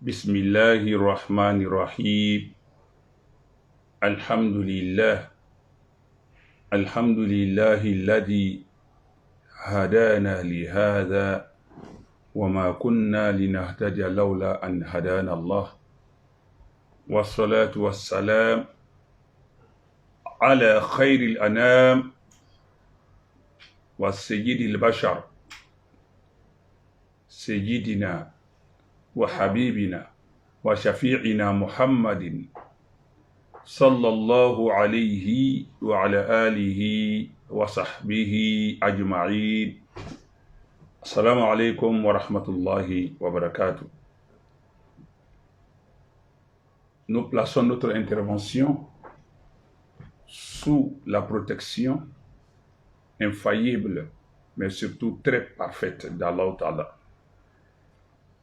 بسم الله الرحمن الرحيم الحمد لله الذي هدانا لهذا وما كنا لنهتدي لولا أن هدانا الله والصلاة والسلام على خير الأنام والسيد البشر سيدنا وحبيبنا وشفيعنا محمد صلى الله عليه وعلى آله وصحبه أجمعين. السلام عليكم ورحمة الله وبركاته. Nous plaçons notre intervention sous la protection infaillible, mais surtout très parfaite d'Allah Ta'ala.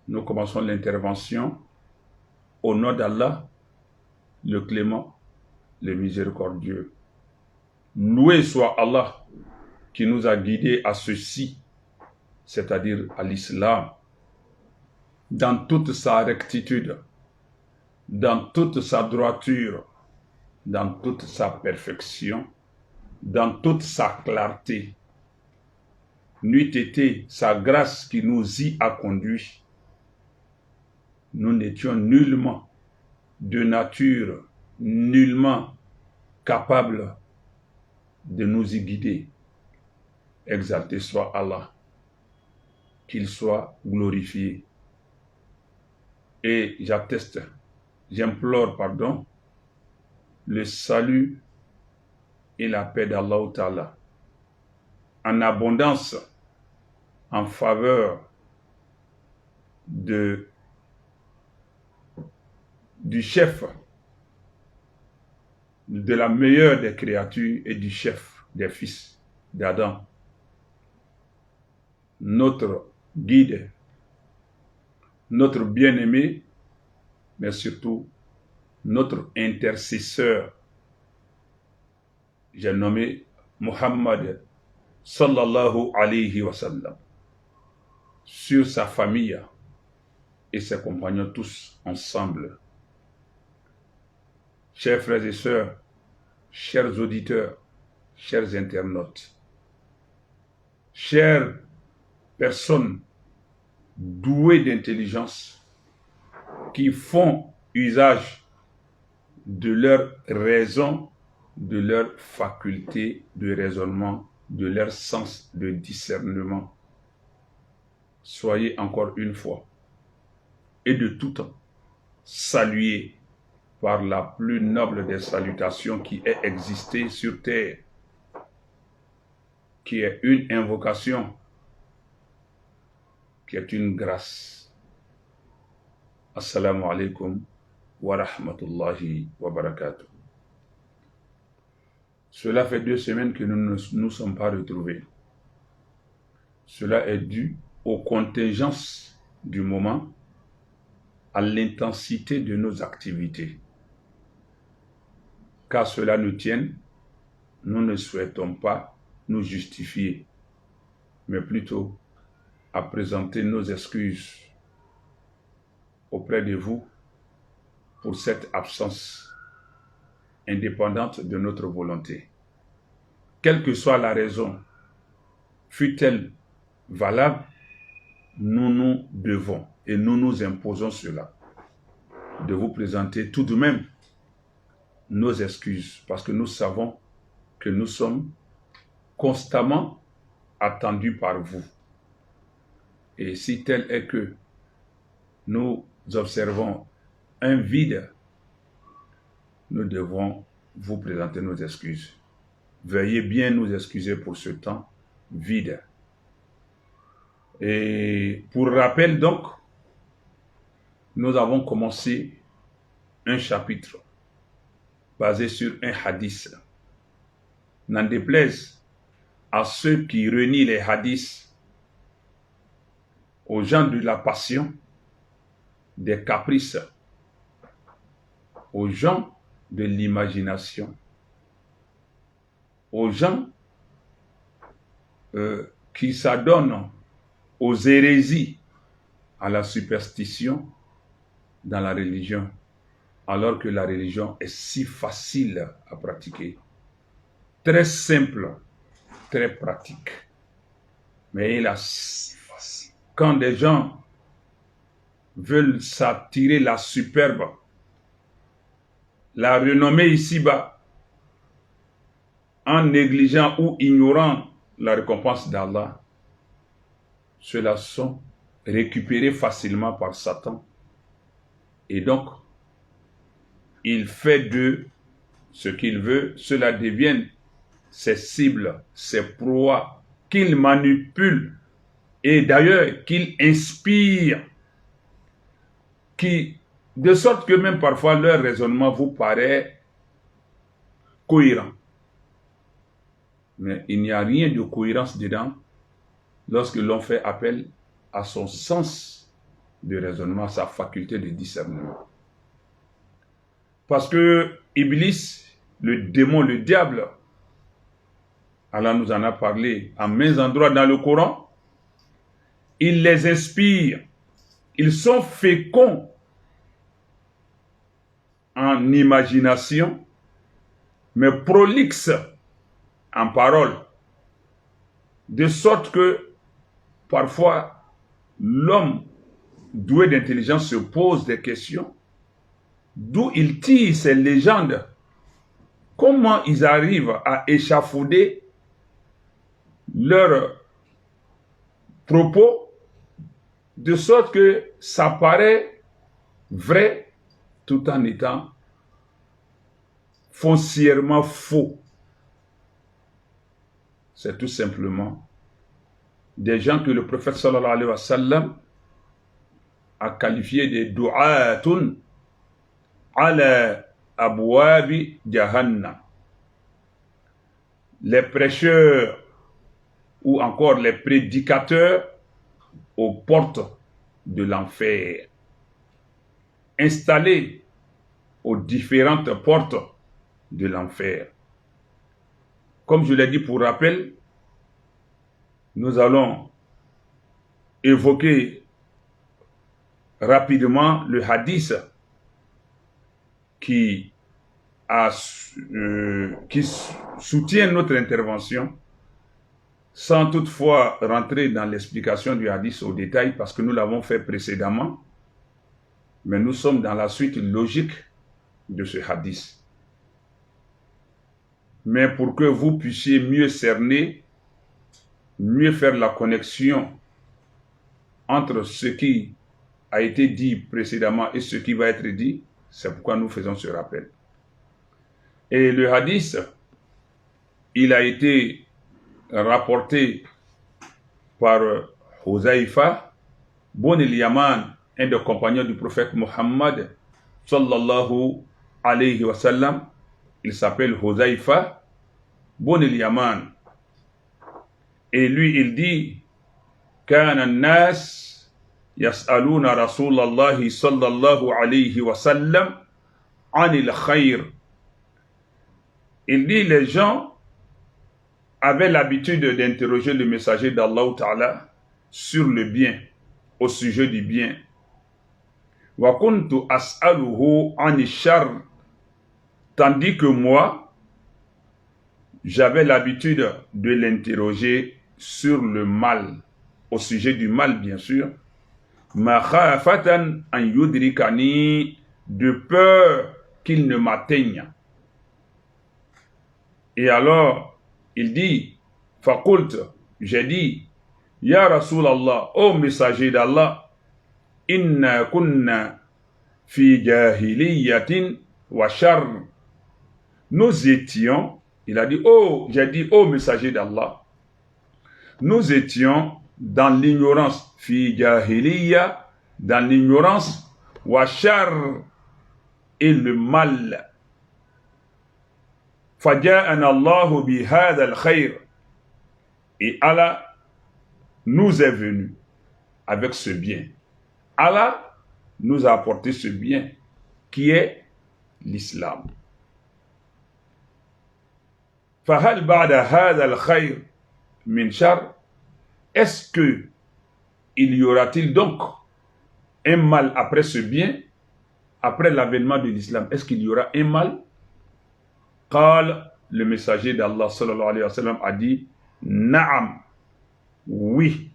Nous commençons l'intervention au nom d'Allah, le clément, le miséricordieux. Loué soit Allah qui nous a guidés à ceci, c'est-à-dire à l'islam, dans toute sa rectitude, dans toute sa droiture, dans toute sa perfection, dans toute sa clarté. N'eût été sa grâce qui nous y a conduits, nous n'étions nullement de nature, nullement capables de nous y guider. Exalté soit Allah, qu'il soit glorifié. Et j'implore pardon, le salut et la paix d'Allah Ta'ala en abondance en faveur du chef, de la meilleure des créatures et du chef des fils d'Adam, notre guide, notre bien-aimé, mais surtout notre intercesseur. J'ai nommé Muhammad sallallahu alayhi wa sallam, sur sa famille et ses compagnons tous ensemble. Chers frères et sœurs, chers auditeurs, chers internautes, chères personnes douées d'intelligence qui font usage de leur raison, de leur faculté de raisonnement, de leur sens de discernement. Soyez encore une fois et de tout temps salués par la plus noble des salutations qui ait existé sur terre, qui est une invocation, qui est une grâce. Assalamu alaikum wa rahmatullahi wa barakatuh. Cela fait 2 semaines que nous ne nous sommes pas retrouvés. Cela est dû aux contingences du moment, à l'intensité de nos activités. Qu'à cela nous tienne, nous ne souhaitons pas nous justifier, mais plutôt à présenter nos excuses auprès de vous pour cette absence indépendante de notre volonté. Quelle que soit la raison, fût-elle valable, nous devons et nous nous imposons cela, de vous présenter tout de même nos excuses, parce que nous savons que nous sommes constamment attendus par vous. Et si tel est que nous observons un vide, nous devons vous présenter nos excuses. Veuillez bien nous excuser pour ce temps vide. Et pour rappel donc, nous avons commencé un chapitre basé sur un hadith. N'en déplaise à ceux qui renient les hadiths, aux gens de la passion, des caprices, aux gens de l'imagination, aux gens qui s'adonnent aux hérésies, à la superstition dans la religion, alors que la religion est si facile à pratiquer, très simple, très pratique. Mais quand des gens veulent s'attirer la superbe, la renommée ici-bas, en négligeant ou ignorant la récompense d'Allah, ceux-là sont récupérés facilement par Satan. Et donc, il fait d'eux ce qu'il veut, cela devienne ses cibles, ses proies, qu'il manipule et d'ailleurs qu'il inspire, de sorte que même parfois leur raisonnement vous paraît cohérent. Mais il n'y a rien de cohérence dedans lorsque l'on fait appel à son sens de raisonnement, à sa faculté de discernement. Parce que Iblis, le démon, le diable, Allah nous en a parlé à maints endroits dans le Coran, il les inspire, ils sont féconds en imagination, mais prolixes en parole, de sorte que parfois l'homme doué d'intelligence se pose des questions, d'où il tire ces légendes, comment ils arrivent à échafauder leurs propos, de sorte que ça paraît vrai tout en étant foncièrement faux. C'est tout simplement des gens que le prophète sallallahu alayhi wa sallam a qualifiés de du'atun ala abwabi jahannam. Les prêcheurs ou encore les prédicateurs aux portes de l'enfer, installés aux différentes portes de l'enfer. Comme je l'ai dit pour rappel, nous allons évoquer rapidement le hadith qui soutient notre intervention, sans toutefois rentrer dans l'explication du hadith au détail, parce que nous l'avons fait précédemment, mais nous sommes dans la suite logique de ce hadith. Mais pour que vous puissiez mieux cerner, mieux faire la connexion entre ce qui a été dit précédemment et ce qui va être dit, c'est pourquoi nous faisons ce rappel. Et le hadith, il a été rapporté par Huzaifa Bon el-Yaman, un des compagnons du prophète Muhammad sallallahu alayhi wa sallam. Il s'appelle Huzaifa Bon el-Yaman. Et lui, il dit كان الناس يسألون رسول الله صلى الله عليه وسلم عن الخير. Il dit les gens avaient l'habitude d'interroger le messager d'Allah Ta'ala sur le bien, au sujet du bien. Wa kuntu as'aluhu ani shar, tandis que moi, j'avais l'habitude de l'interroger sur le mal, au sujet du mal bien sûr, makhafatan an yudrikani, de peur qu'il ne m'atteigne. Et alors, il dit, Fakult, j'ai dit, Ya Rasulallah, ô messager d'Allah, inna kunna fi jahiliyatin wa shar. Nous étions, il a dit, j'ai dit, ô messager d'Allah, nous étions dans l'ignorance, fi jahiliya, dans l'ignorance, wa shar, et le mal. Faja'ana Allahu bi hadha al-khayr. Et Allah nous est venu avec ce bien. Allah nous a apporté ce bien qui est l'islam. Fahal ba'da hadha al-khayr min shar. Est-ce que il y aura-t-il donc un mal après ce bien? après l'avènement de l'islam, est-ce qu'il y aura un mal? Qal, le messager d'Allah sallallahu alayhi wa sallam a dit, Naam, oui.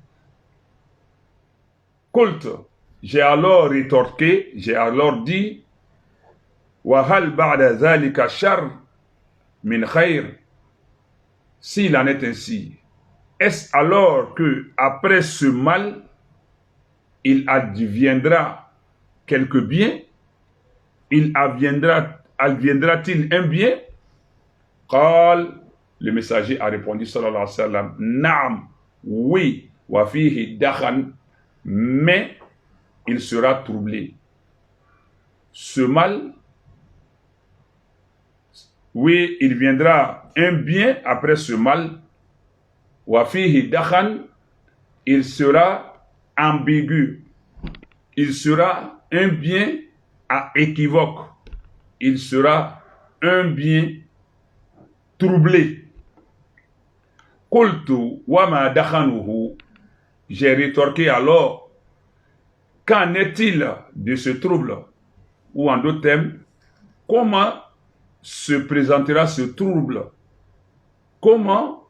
Qult, j'ai alors rétorqué, j'ai alors dit, Wa hal ba'da dhalika shar min khayr. S'il en est ainsi, est-ce alors que après ce mal, il adviendra quelque bien? Il adviendra-t-il un bien? Qal, le messager a répondu sallallahu alayhi wa sallam, Naam, oui, wa fihi dakhan, mais il sera troublé. Ce mal, oui, il viendra un bien après ce mal. Wa fihi dakhan, il sera ambigu. Il sera un bien à équivoque. Il sera un bien troublé. Qultu wa ma dakhanuhu. J'ai rétorqué alors, qu'en est-il de ce trouble? Ou en d'autres termes, comment se présentera ce trouble? Comment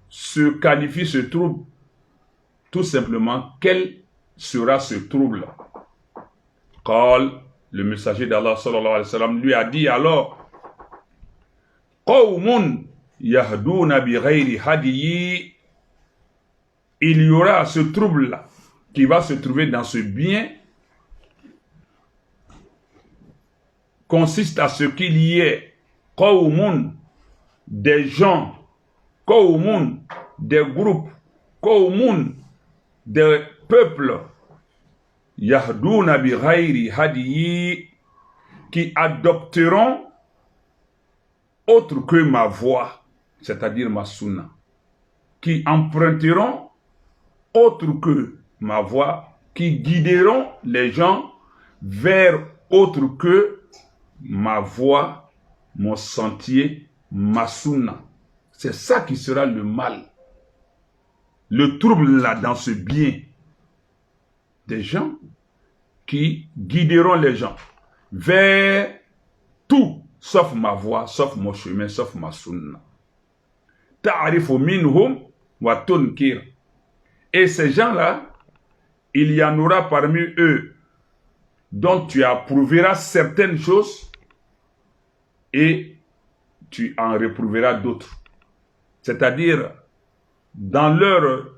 se qualifie ce trouble? Tout simplement, quel sera ce trouble? Qal, le messager d'Allah sallallahu alayhi wa sallam lui a dit alors, Qawmun yahduna bi ghayri hadiyi. Il y aura ce trouble-là qui va se trouver dans ce bien, consiste à ce qu'il y ait Qawmun, des gens, Qawmun, des groupes, Qawmun, des peuples, Yahduna bi ghayri hadiyi, qui adopteront autre que ma voie, c'est-à-dire ma sunna, qui emprunteront autre que ma voie, qui guideront les gens vers autre que ma voie, mon sentier, ma sunna. C'est ça qui sera le mal. Le trouble là dans ce bien. Des gens qui guideront les gens vers tout, sauf ma voie, sauf mon chemin, sauf ma sunna. Ta'arifu minhum wa tunkir. Et ces gens-là, il y en aura parmi eux dont tu approuveras certaines choses et tu en réprouveras d'autres. C'est-à-dire, dans leur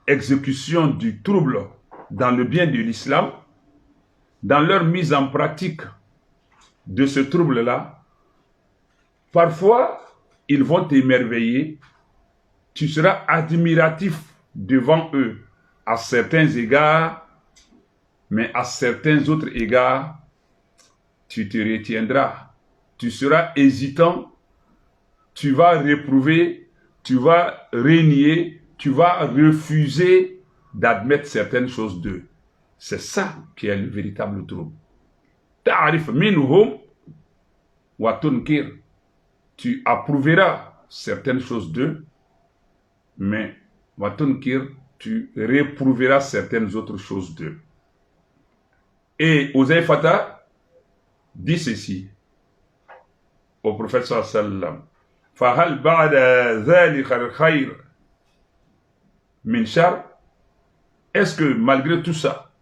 exécution du trouble dans le bien de l'islam, dans leur mise en pratique de ce trouble-là, parfois, ils vont t'émerveiller, tu seras admiratif devant eux à certains égards, mais à certains autres égards, tu te retiendras. Tu seras hésitant, tu vas réprouver, tu vas renier, tu vas refuser d'admettre certaines choses d'eux. C'est ça qui est le véritable trouble. Ta'arif minhum wa tunkir. Tu approuveras certaines choses d'eux, mais wa tunkir, tu réprouveras certaines autres choses d'eux. Et Uzayfata dit ceci au prophète sallallahu alayhi wa sallam, Fahal ba'da dhalika al-khayr min shar. Est-ce que malgré tout ça,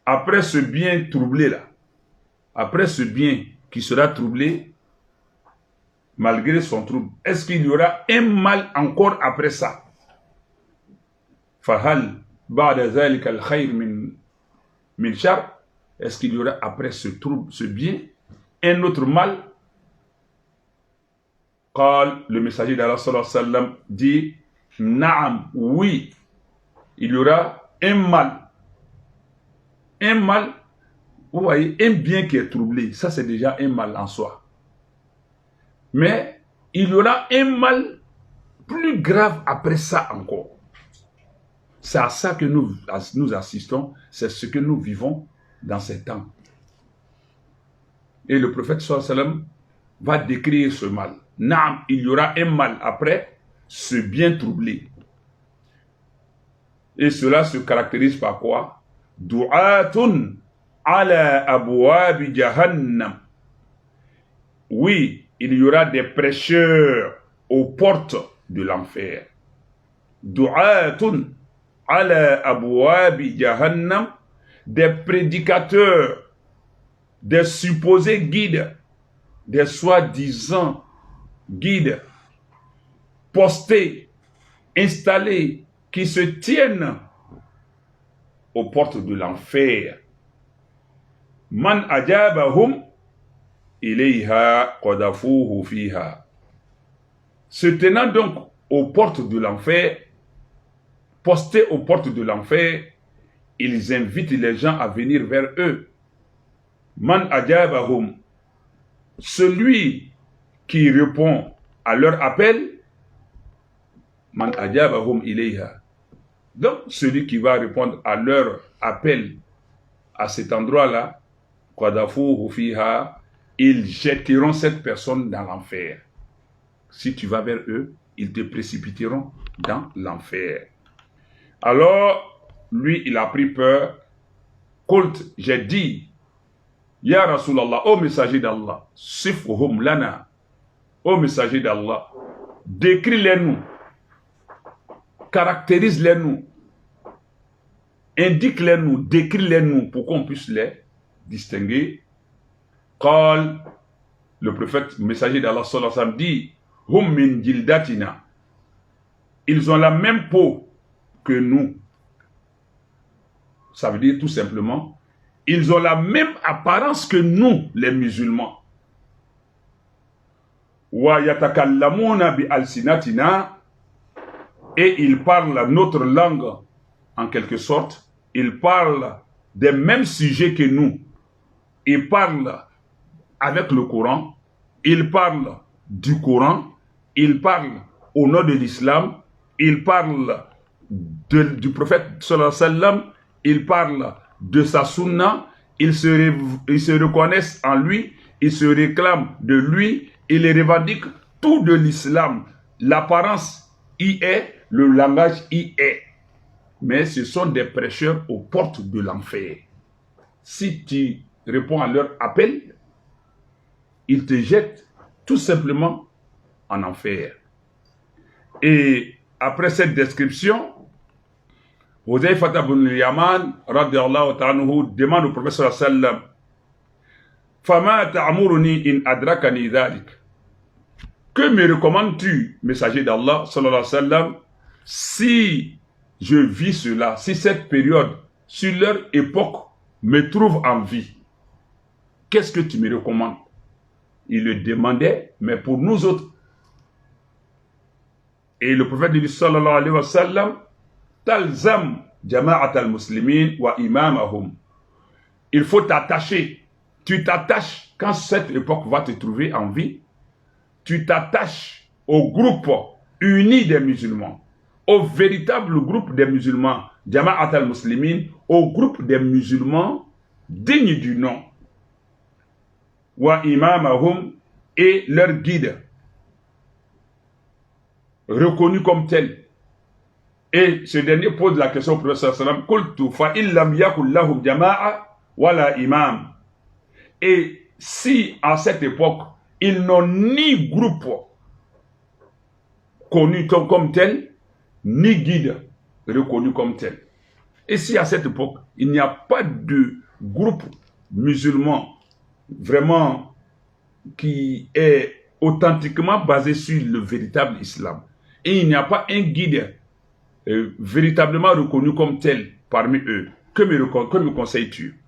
après ce bien troublé là, après ce bien qui sera troublé, malgré son trouble, est-ce qu'il y aura un mal encore après ça? Fahal ba'da dhalika al-khayr min shar. Est-ce qu'il y aura après ce trouble, ce bien, un autre mal? Qal, le messager d'Allah sallallahu alayhi wa sallam dit, Naam, oui, il y aura un mal. Un mal, vous voyez, un bien qui est troublé, ça c'est déjà un mal en soi. Mais il y aura un mal plus grave après ça encore. C'est à ça que nous assistons, c'est ce que nous vivons dans ces temps. Et le prophète sallallahu alayhi wa sallam va décrire ce mal. Naam, il y aura un mal après ce bien troublé. Et cela se caractérise par quoi? Du'atun ala abwabi jahannam. Oui, il y aura des prêcheurs aux portes de l'enfer. Du'atun ala abwabi jahannam, des prédicateurs, des supposés guides, des soi-disant guides, postés, installés, qui se tiennent aux portes de l'enfer. Man ajabahum ilayha qadafuhu fiha. Se tenant donc aux portes de l'enfer, postés aux portes de l'enfer, ils invitent les gens à venir vers eux. Man ajabahum, celui qui répond à leur appel, man ajabahum ilayha. Donc, celui qui va répondre à leur appel à cet endroit-là, qadafuhu fiha, ils jetteront cette personne dans l'enfer. Si tu vas vers eux, ils te précipiteront dans l'enfer. Alors, lui, il a pris peur. Kult, j'ai dit, Ya Rasulallah, ô messager d'Allah, sifhum lana, ô messager d'Allah, décris-les-nous, caractérise-les-nous, indique-les-nous, décris-les-nous pour qu'on puisse les distinguer. Qal, le prophète, messager d'Allah sallallahu alayhi wa sallam dit, hum min jildatina, ils ont la même peau que nous. Ça veut dire tout simplement, ils ont la même apparence que nous, les musulmans. Wa yatakallamuna bi alsinatina, et ils parlent notre langue, en quelque sorte. Ils parlent des mêmes sujets que nous. Ils parlent avec le Coran. Ils parlent du Coran. Ils parlent au nom de l'islam. Ils parlent du prophète sallallahu alayhi wa sallam. Ils parlent de sa sunna. Ils se reconnaissent en lui. Ils se réclament de lui. Ils revendiquent tout de l'islam. L'apparence y est, le langage y est. Mais ce sont des prêcheurs aux portes de l'enfer. Si tu réponds à leur appel, ils te jettent tout simplement en enfer. Et après cette description, Huzaifa ibn al-Yaman radiyallahu ta'ala anhu demande au prophète sallallahu alayhi wa sallam, Fama ta'amuruni in adrakani dhalik. Que me recommandes-tu, messager d'Allah sallallahu alayhi wa sallam, si je vis cela, si cette période, si leur époque me trouve en vie, qu'est-ce que tu me recommandes? Il le demandait, mais pour nous autres. Et le prophète dit sallallahu alayhi wa sallam, Talzam jama'at al-muslimin wa imamahum. Il faut t'attacher. Tu t'attaches quand cette époque va te trouver en vie. Tu t'attaches au groupe uni des musulmans, au véritable groupe des musulmans, Jama'at al-Muslimin, au groupe des musulmans dignes du nom, wa imamahum, et leur guide, reconnu comme tel. Et ce dernier pose la question au prophète sallallahu alayhi wa sallam, Qultu fa illam yakul lahum jama'a wala imam. Et si à cette époque, ils n'ont ni groupe connu comme tel, ni guide reconnu comme tel. Et si à cette époque, il n'y a pas de groupe musulman vraiment qui est authentiquement basé sur le véritable islam, et il n'y a pas un guide véritablement reconnu comme tel parmi eux, que me conseilles-tu?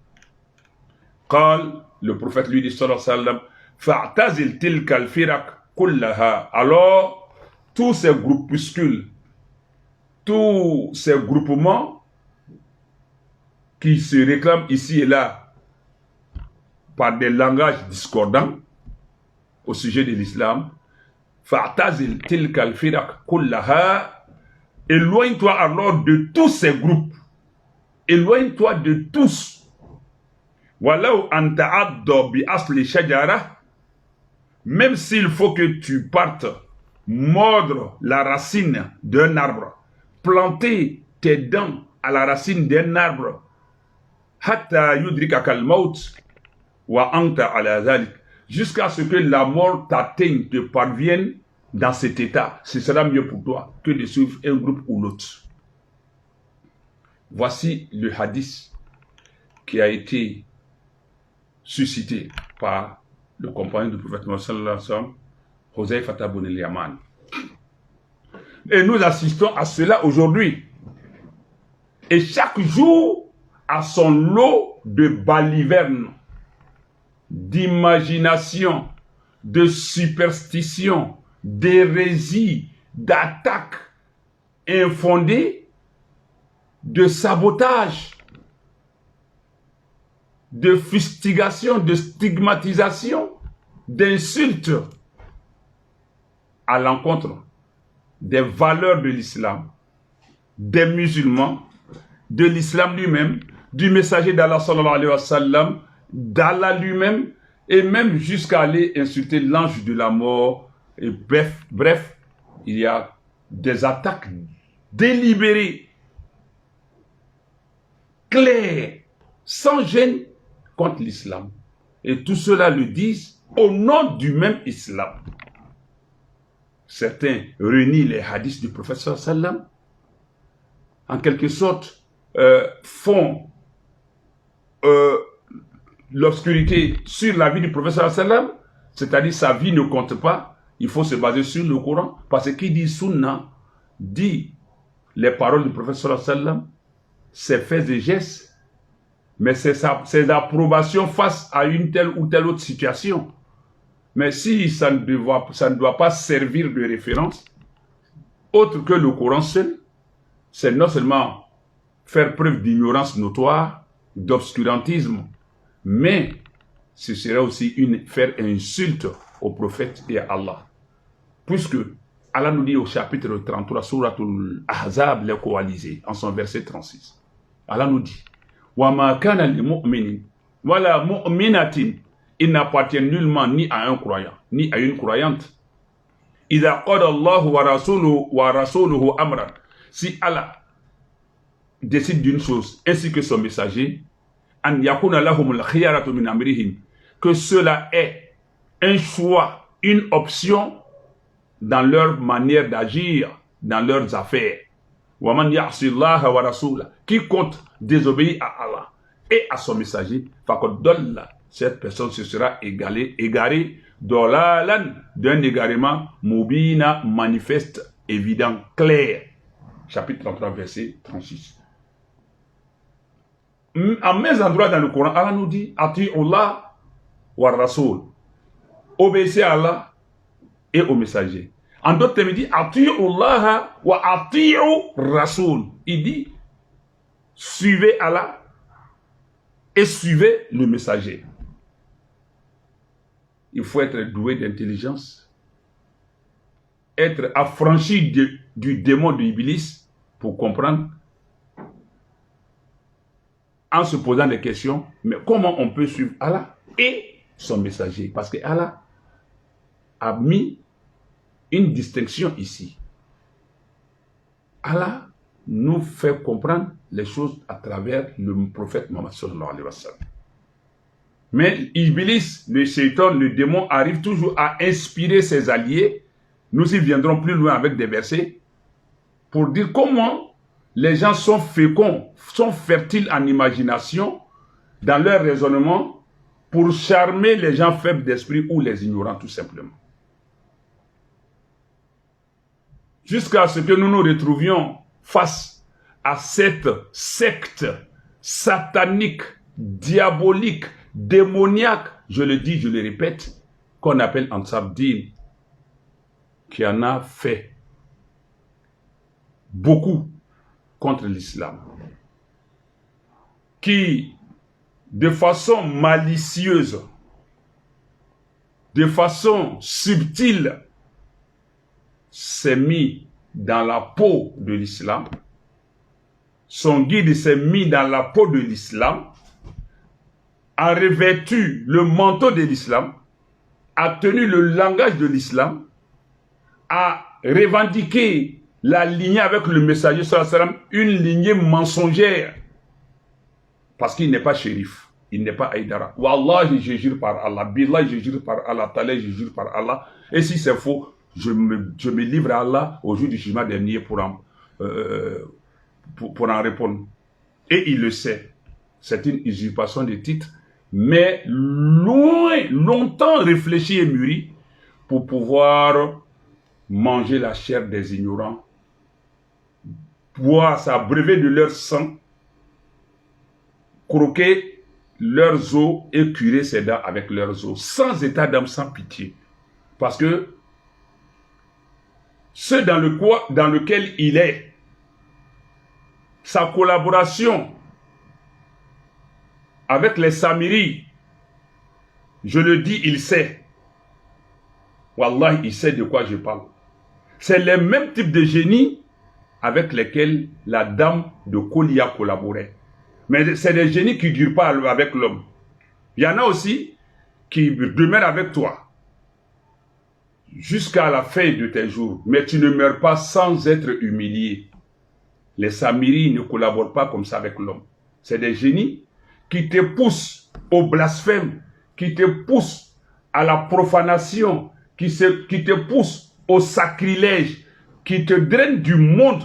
Qal, le prophète lui dit sallallahu alayhi wa sallam, fa'tazil tilka al-firaq kullaha. Alors, tous ces groupuscules, tous ces groupements qui se réclament ici et là par des langages discordants au sujet de l'islam, fa'tazil tilka al-firaq kullaha. Éloigne-toi alors de tous ces groupes. Éloigne-toi de tous. Walau anta'adda bi asli shajara, même s'il faut que tu partes mordre la racine d'un arbre, planter tes dents à la racine d'un arbre, hatta yudrikaka al-maut wa anta ala dhalik, jusqu'à ce que la mort t'atteigne, te parvienne dans cet état. Ce sera mieux pour toi que de suivre un groupe ou l'autre. Voici le hadith qui a été suscité par le compagnon du prophète Mohammed sallallahu alayhi wa sallam, Huzaifa ibn al-Yaman. Et nous assistons à cela aujourd'hui. Et chaque jour a son lot de balivernes, d'imagination, de superstition, d'hérésie, d'attaques infondées, de sabotage, de fustigation, de stigmatisation, d'insultes à l'encontre des valeurs de l'islam, des musulmans, de l'islam lui-même, du messager d'Allah sallallahu alayhi wa sallam, d'Allah lui-même, et même jusqu'à aller insulter l'ange de la mort. Et bref, il y a des attaques délibérées, claires, sans gêne contre l'islam. Et tout cela le disent au nom du même islam. Certains renient les hadiths du prophète sallallahu alayhi wa sallam, en quelque sorte font l'obscurité sur la vie du prophète sallallahu alayhi wa sallam, c'est-à-dire sa vie ne compte pas, il faut se baser sur le Coran, parce que qui dit sunna, dit les paroles du prophète sallallahu alayhi wa sallam, ses faits et gestes, mais c'est ses approbations face à une telle ou telle autre situation. Mais si ça ne doit pas servir de référence, autre que le Coran seul, c'est non seulement faire preuve d'ignorance notoire, d'obscurantisme, mais ce serait aussi faire insulte au prophète et à Allah. Puisque Allah nous dit au chapitre 33, Suratul Ahzab, les coalisés, en son verset 36. Allah nous dit, وَمَا كَانَ لِمُؤْمِنٍ وَلَا مُؤْمِنَةٍ, il n'appartient nullement ni à un croyant, ni à une croyante. إِذَا قَضَى اللَّهُ وَرَسُولُهُ أَمْرًا, si Allah décide d'une chose, ainsi que son messager, أَنْ يَكُونَ لَهُمُ الْخِيَارَةُ مِنْ أَمْرِهِمْ, que cela est un choix, une option dans leur manière d'agir, dans leurs affaires. وَمَنْ يَعْصِ اللَّهَ وَرَسُولَهُ, quiconque désobéit à Allah et à son messager, فَقَدْ ضَلَّ, cette personne se sera égarée dolalan, d'un égarement mubina, manifeste, évident, clair. Chapitre 33, verset 36. À maints endroits dans le Coran, Allah nous dit Ati'ullah wa Rasoul, obéissez à Allah et au messager. En d'autres termes, il dit Ati'ullah wa Ati'u Rasoul. Il dit suivez Allah et suivez le messager. Il faut être doué d'intelligence, être affranchi du démon de Iblis pour comprendre, en se posant des questions, mais comment on peut suivre Allah et son messager? Parce que Allah a mis une distinction ici. Allah nous fait comprendre les choses à travers le prophète Mohammed sallallahu alayhi wa sallam. Mais Iblis, le shaitan, le démon, arrive toujours à inspirer ses alliés. Nous y viendrons plus loin avec des versets pour dire comment les gens sont féconds, sont fertiles en imagination dans leur raisonnement pour charmer les gens faibles d'esprit ou les ignorants tout simplement. Jusqu'à ce que nous nous retrouvions face à cette secte satanique, diabolique, démoniaque, je le dis, je le répète, qu'on appelle Ansar Din, qui en a fait beaucoup contre l'islam, qui, de façon malicieuse, de façon subtile, s'est mis dans la peau de l'islam. Son guide s'est mis dans la peau de l'islam, a revêtu le manteau de l'islam, a tenu le langage de l'islam, a revendiqué la lignée avec le messager sallallahu alayhi wa sallam, une lignée mensongère. Parce qu'il n'est pas shérif. Il n'est pas Aïdara. Wallahi, je jure par Allah. Billah, je jure par Allah. Talay, je jure par Allah. Et si c'est faux, je me livre à Allah au jour du jugement dernier pour en répondre. Et il le sait. C'est une usurpation de titre, mais longtemps réfléchi et mûri pour pouvoir manger la chair des ignorants, boire, s'abreuver de leur sang, croquer leurs os et curer ses dents avec leurs os, sans état d'âme, sans pitié. Parce que ce dans lequel il est, sa collaboration avec les Samiris, je le dis, il sait. Wallah, il sait de quoi je parle. C'est les mêmes types de génies avec lesquels la dame de Kolia collaborait. Mais c'est des génies qui ne durent pas avec l'homme. Il y en a aussi qui demeurent avec toi jusqu'à la fin de tes jours. Mais tu ne meurs pas sans être humilié. Les Samiris ne collaborent pas comme ça avec l'homme. C'est des génies qui te poussent au blasphème, qui te poussent à la profanation, qui te poussent au sacrilège, qui te drainent du monde.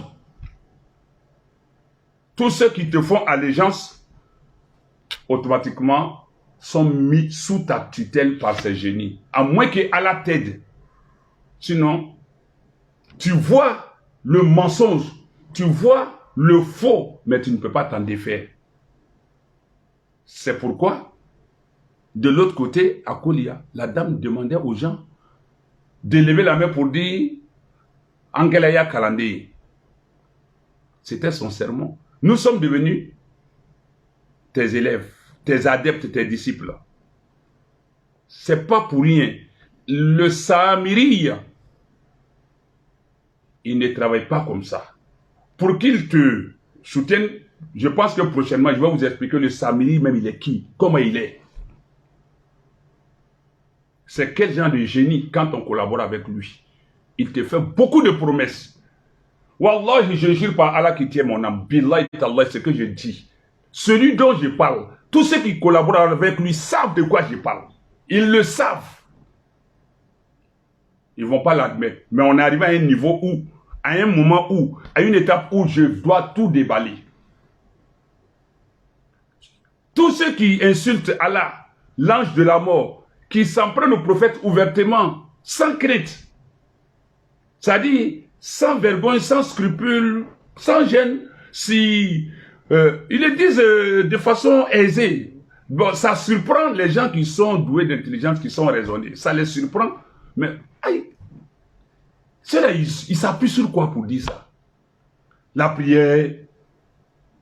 Tous ceux qui te font allégeance, automatiquement, sont mis sous ta tutelle par ces génies. À moins qu'Allah t'aide. Sinon, tu vois le mensonge, tu vois le faux, mais tu ne peux pas t'en défaire. C'est pourquoi, de l'autre côté, à Kolia, la dame demandait aux gens de lever la main pour dire Angelaya Kalande. C'était son sermon. Nous sommes devenus tes élèves, tes adeptes, tes disciples. C'est pas pour rien. Le Samiri, il ne travaille pas comme ça. Pour qu'il te soutienne, je pense que prochainement, je vais vous expliquer le Samiri même, il est qui, comment il est. C'est quel genre de génie quand on collabore avec lui. Il te fait beaucoup de promesses. Wallah, je jure par Allah qui tient mon âme. Billah et Allah, c'est ce que je dis. Celui dont je parle, tous ceux qui collaborent avec lui savent de quoi je parle. Ils le savent. Ils ne vont pas l'admettre. Mais on est arrivé à un niveau où, à un moment où, à une étape où je dois tout déballer. Tous ceux qui insultent Allah, l'ange de la mort, qui s'en prennent au prophète ouvertement, sans crainte, c'est-à-dire sans vergogne, sans scrupule, sans gêne, si ils le disent de façon aisée. Bon, ça surprend les gens qui sont doués d'intelligence, qui sont raisonnés. Ça les surprend. Mais, aïe, ceux-là, ils s'appuient sur quoi pour dire ça? La prière,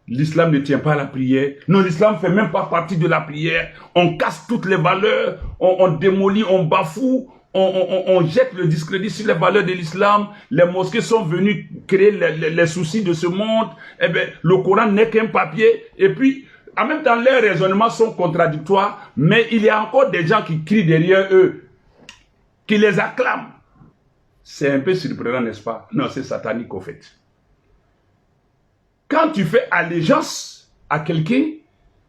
l'islam ne tient pas à la prière. Non, l'islam ne fait même pas partie de la prière. On casse toutes les valeurs, on démolit, on bafoue, on jette le discrédit sur les valeurs de l'islam. Les mosquées sont venues créer les soucis de ce monde. Eh bien, le Coran n'est qu'un papier. Et puis, en même temps, leurs raisonnements sont contradictoires. Mais il y a encore des gens qui crient derrière eux, qui les acclament. C'est un peu surprenant, n'est-ce pas? Non, c'est satanique au fait. Quand tu fais allégeance à quelqu'un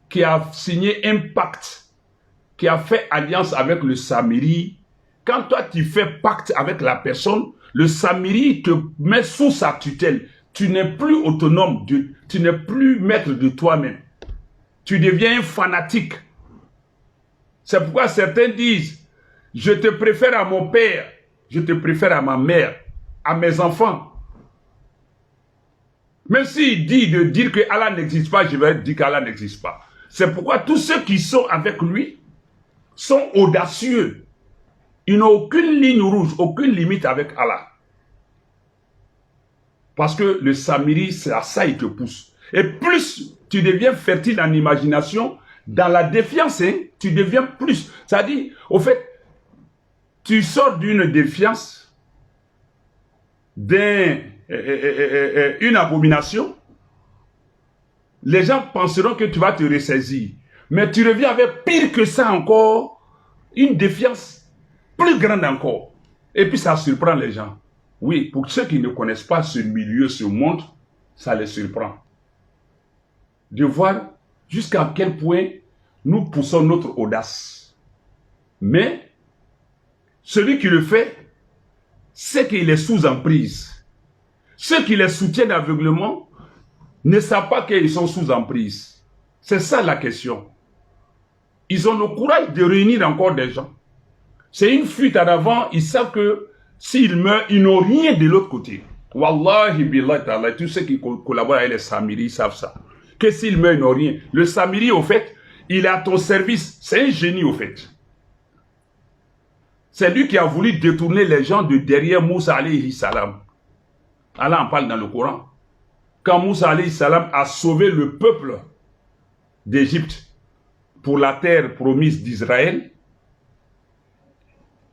qui a signé un pacte, qui a fait alliance avec le Samiri, quand toi tu fais pacte avec la personne, le Samiri te met sous sa tutelle. Tu n'es plus autonome, tu n'es plus maître de toi-même. Tu deviens un fanatique. C'est pourquoi certains disent, je te préfère à mon père, je te préfère à ma mère, à mes enfants. Même s'il dit de dire que Allah n'existe pas, je vais dire qu'Allah n'existe pas. C'est pourquoi tous ceux qui sont avec lui sont audacieux. Ils n'ont aucune ligne rouge, aucune limite avec Allah. Parce que le Samiri, c'est à ça il te pousse. Et plus tu deviens fertile en imagination, dans la défiance, hein, tu deviens plus. C'est-à-dire, au fait, tu sors d'une défiance, d'une abomination, les gens penseront que tu vas te ressaisir. Mais tu reviens avec pire que ça encore, une défiance plus grande encore. Et puis ça surprend les gens. Oui, pour ceux qui ne connaissent pas ce milieu, ce monde, ça les surprend. De voir jusqu'à quel point nous poussons notre audace. Mais celui qui le fait, c'est qu'il est sous emprise. Ceux qui les soutiennent aveuglément ne savent pas qu'ils sont sous emprise. C'est ça la question. Ils ont le courage de réunir encore des gens. C'est une fuite en avant. Ils savent que s'ils meurent, ils n'ont rien de l'autre côté. Wallahi billahi ta'ala, tous ceux qui collaborent avec les Samiri, ils savent ça. Que s'ils meurent, ils n'ont rien. Le Samiri, au fait, il est à ton service. C'est un génie, au fait. C'est lui qui a voulu détourner les gens de derrière Moussa alayhi salam. Allah en parle dans le Coran. Quand Moussa alayhi salam a sauvé le peuple d'Égypte pour la terre promise d'Israël,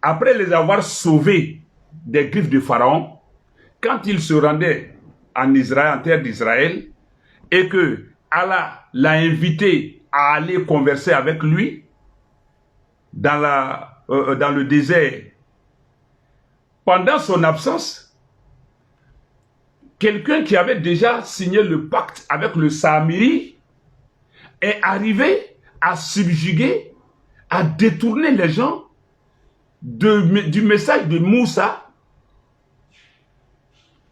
après les avoir sauvés des griffes de Pharaon, quand il se rendait en Israël, en terre d'Israël, et que Allah l'a invité à aller converser avec lui dans le désert, pendant son absence, quelqu'un qui avait déjà signé le pacte avec le Samiri est arrivé à subjuguer, à détourner les gens du message de Moussa,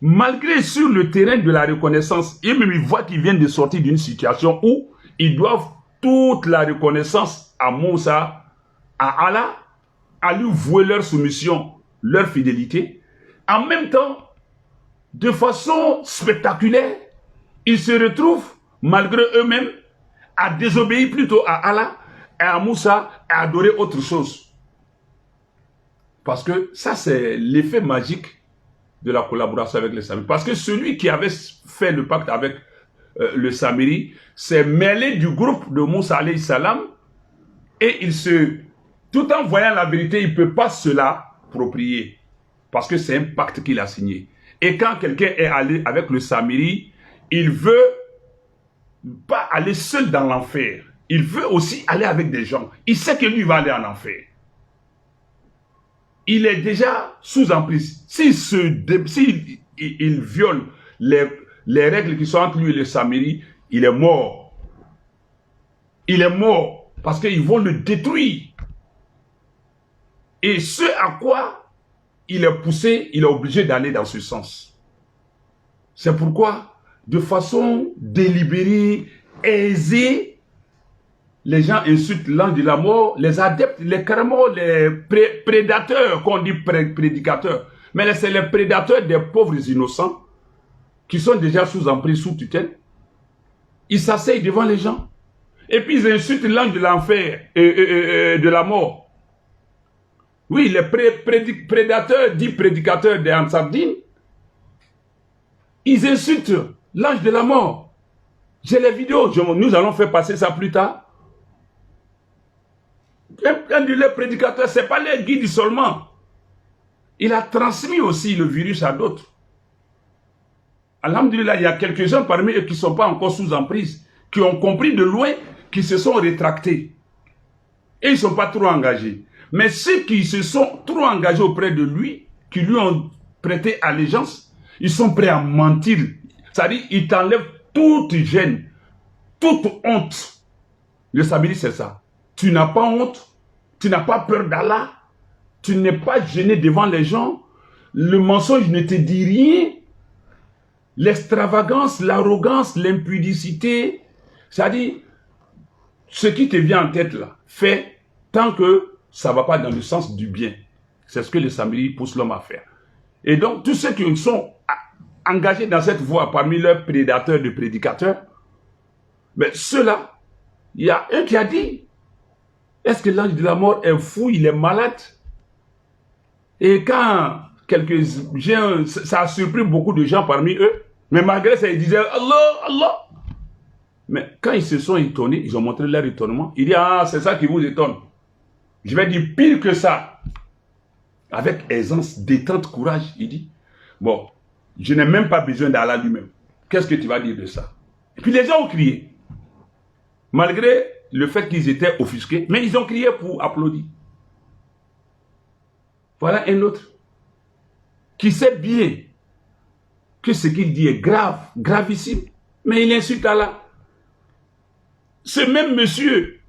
malgré sur le terrain de la reconnaissance. Et même ils voient qu'ils viennent de sortir d'une situation où ils doivent toute la reconnaissance à Moussa, à Allah, à lui vouer leur soumission, leur fidélité. En même temps, de façon spectaculaire, ils se retrouvent, malgré eux-mêmes, à désobéir plutôt à Allah et à Moussa et à adorer autre chose. Parce que ça, c'est l'effet magique de la collaboration avec les Samiri. Parce que celui qui avait fait le pacte avec le Samiri s'est mêlé du groupe de Moussa alayhi salam et tout en voyant la vérité, il ne peut pas se l'approprier. Parce que c'est un pacte qu'il a signé. Et quand quelqu'un est allé avec le Samiri, il veut pas aller seul dans l'enfer. Il veut aussi aller avec des gens. Il sait que lui va aller en enfer. Il est déjà sous emprise. S'il viole les règles qui sont entre lui et le Samiri, il est mort. Il est mort parce qu'ils vont le détruire. Et ce à quoi il est poussé, il est obligé d'aller dans ce sens. C'est pourquoi, de façon délibérée, aisée, les gens insultent l'ange de la mort, les adeptes, les carrément les prédateurs, qu'on dit prédicateurs. Mais c'est les prédateurs des pauvres innocents qui sont déjà sous emprise, sous tutelle. Ils s'asseyent devant les gens. Et puis ils insultent l'ange de l'enfer et de la mort. Oui, les prédateurs, dits prédicateurs des Ansardines, ils insultent l'ange de la mort. J'ai les vidéos, nous allons faire passer ça plus tard. Un des prédicateurs, ce n'est pas les guides seulement. Il a transmis aussi le virus à d'autres. Alhamdulillah, il y a quelques gens parmi eux qui ne sont pas encore sous emprise, qui ont compris de loin, qui se sont rétractés. Et ils ne sont pas trop engagés. Mais ceux qui se sont trop engagés auprès de lui, qui lui ont prêté allégeance, ils sont prêts à mentir. C'est-à-dire, ils t'enlèvent toute gêne, toute honte. Le Samiri, c'est ça. Tu n'as pas honte, tu n'as pas peur d'Allah, tu n'es pas gêné devant les gens, le mensonge ne te dit rien, l'extravagance, l'arrogance, l'impudicité, c'est-à-dire, ce qui te vient en tête là, fais tant que ça ne va pas dans le sens du bien. C'est ce que les Samiri poussent l'homme à faire. Et donc, tous ceux qui sont engagés dans cette voie parmi leurs prédateurs de prédicateurs, mais ceux-là, il y a un qui a dit, est-ce que l'ange de la mort est fou, il est malade? Et quand quelques gens, ça a surpris beaucoup de gens parmi eux, mais malgré ça, ils disaient Allah, Allah. Mais quand ils se sont étonnés, ils ont montré leur étonnement. Il dit, ah, c'est ça qui vous étonne. Je vais dire pire que ça. Avec aisance, détente, courage, il dit, bon, je n'ai même pas besoin d'Allah lui-même. Qu'est-ce que tu vas dire de ça? Et puis les gens ont crié. Malgré le fait qu'ils étaient offusqués, mais ils ont crié pour applaudir. Voilà un autre qui sait bien que ce qu'il dit est grave, gravissime, mais il insulte Allah. Ce même monsieur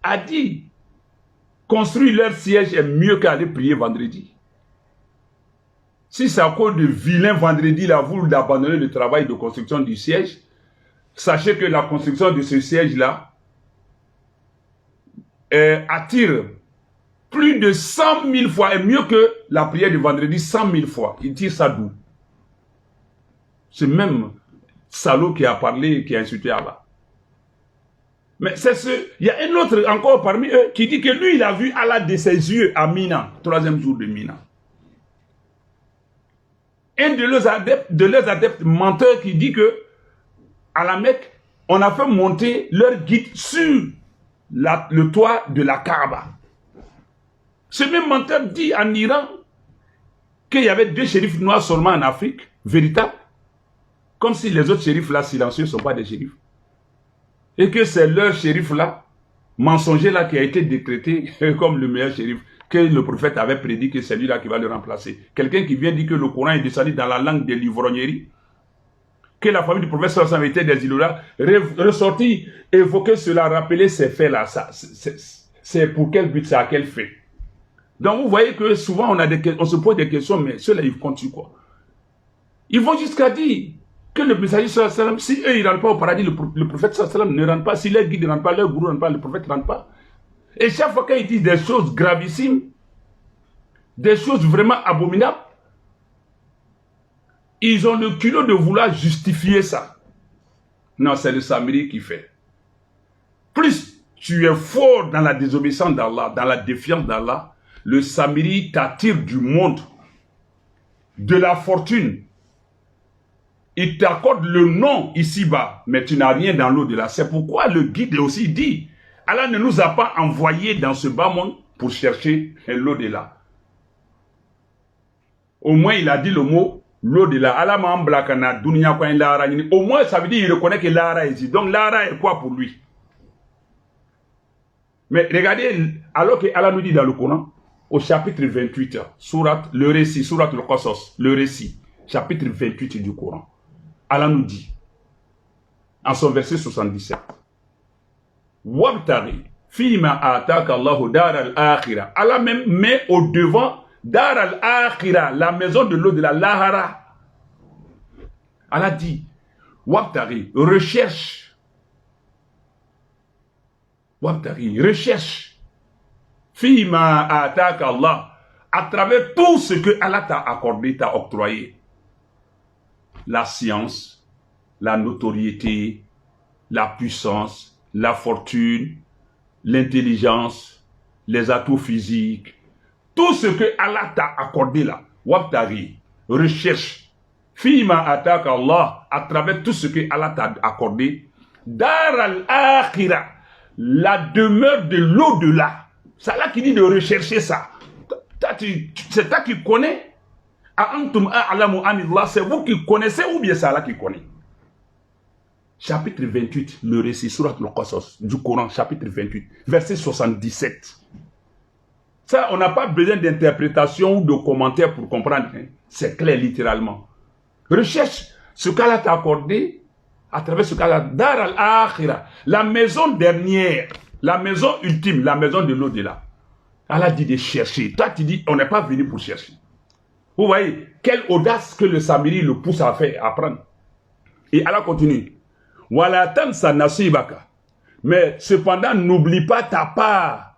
a dit, construire leur siège est mieux qu'aller prier vendredi. Si c'est à cause de vilain vendredi, là, vous d'abandonner le travail de construction du siège, sachez que la construction de ce siège-là attire plus de 100 000 fois, et mieux que la prière de vendredi, 100 000 fois. Il tire ça d'où? C'est même salaud qui a parlé, qui a insulté Allah. Mais c'est ce... Il y a un autre encore parmi eux qui dit que lui, il a vu Allah de ses yeux à Mina, 3e jour de Mina. Un de leurs adeptes menteurs qui dit que à la Mecque, on a fait monter leur guide sur le toit de la Kaaba. Ce même menteur dit en Iran qu'il y avait 2 shérifs noirs seulement en Afrique, véritables, comme si les autres shérifs là silencieux ne sont pas des shérifs. Et que c'est leur shérif là, mensonger là, qui a été décrété comme le meilleur shérif, que le prophète avait prédit que c'est lui là qui va le remplacer. Quelqu'un qui vient dire que le Coran est descendu dans la langue de l'ivrognerie, que la famille du prophète sallallahu alayhi wa sallam était des idoles, ressorti, évoquer cela, rappeler ces faits là, c'est pour quel but, c'est à quel fait. Donc vous voyez que souvent on se pose des questions, mais ceux-là ils continuent quoi? Ils vont jusqu'à dire que le messager sallallahu alayhi wa sallam, si eux ils ne rentrent pas au paradis, le prophète sallallahu alayhi wa sallam ne rentre pas, si leur guide ne rentre pas, leur gourou ne rentre pas, le prophète ne rentre pas. Et chaque fois qu'ils disent des choses gravissimes, des choses vraiment abominables, ils ont le culot de vouloir justifier ça. Non, c'est le Samiri qui fait. Plus tu es fort dans la désobéissance d'Allah, dans la défiance d'Allah, le Samiri t'attire du monde, de la fortune. Il t'accorde le nom ici-bas, mais tu n'as rien dans l'au-delà. C'est pourquoi le guide aussi dit, Allah ne nous a pas envoyés dans ce bas monde pour chercher l'au-delà. Au moins, il a dit le mot l'au-delà. Allah m'a emblakana, dunya kwa lara. Au moins, ça veut dire qu'il reconnaît que l'ara est ici. Donc, l'ara est quoi pour lui? Mais regardez, alors que Allah nous dit dans le Coran, au chapitre 28, le récit, surat al-Qasas, le récit, chapitre 28 du Coran, Allah nous dit, en son verset 77, Wabtari, fima ataka Allahu dar al-akhira. Allah même met au devant dar al-akhira, la maison de l'eau de la lahara. Allah dit, Wabtari, recherche. Wabtari, recherche. Fima ataka Allah, à travers tout ce que Allah t'a accordé, t'a octroyé. La science, la notoriété, la puissance, la fortune, l'intelligence, les atouts physiques, tout ce que Allah t'a accordé là, Wabtari, recherche, Fima ataka Allah, à travers tout ce que Allah t'a accordé, Dar al-Akhira, la demeure de l'au-delà. C'est Allah qui dit de rechercher ça. C'est toi qui connais. C'est vous qui connaissez ou bien c'est Allah qui connaît? Chapitre 28, le récit, surat al-Qasas du Coran, chapitre 28, verset 77. Ça, on n'a pas besoin d'interprétation ou de commentaires pour comprendre. Hein. C'est clair, littéralement. Recherche ce qu'Allah t'a accordé à travers ce qu'Allah Dar al-Akhira, la maison dernière, la maison ultime, la maison de l'au-delà. Allah dit de chercher. Toi, tu dis, on n'est pas venu pour chercher. Vous voyez, quelle audace que le Samiri le pousse à faire, à prendre. Et Allah continue. Mais cependant, n'oublie pas ta part.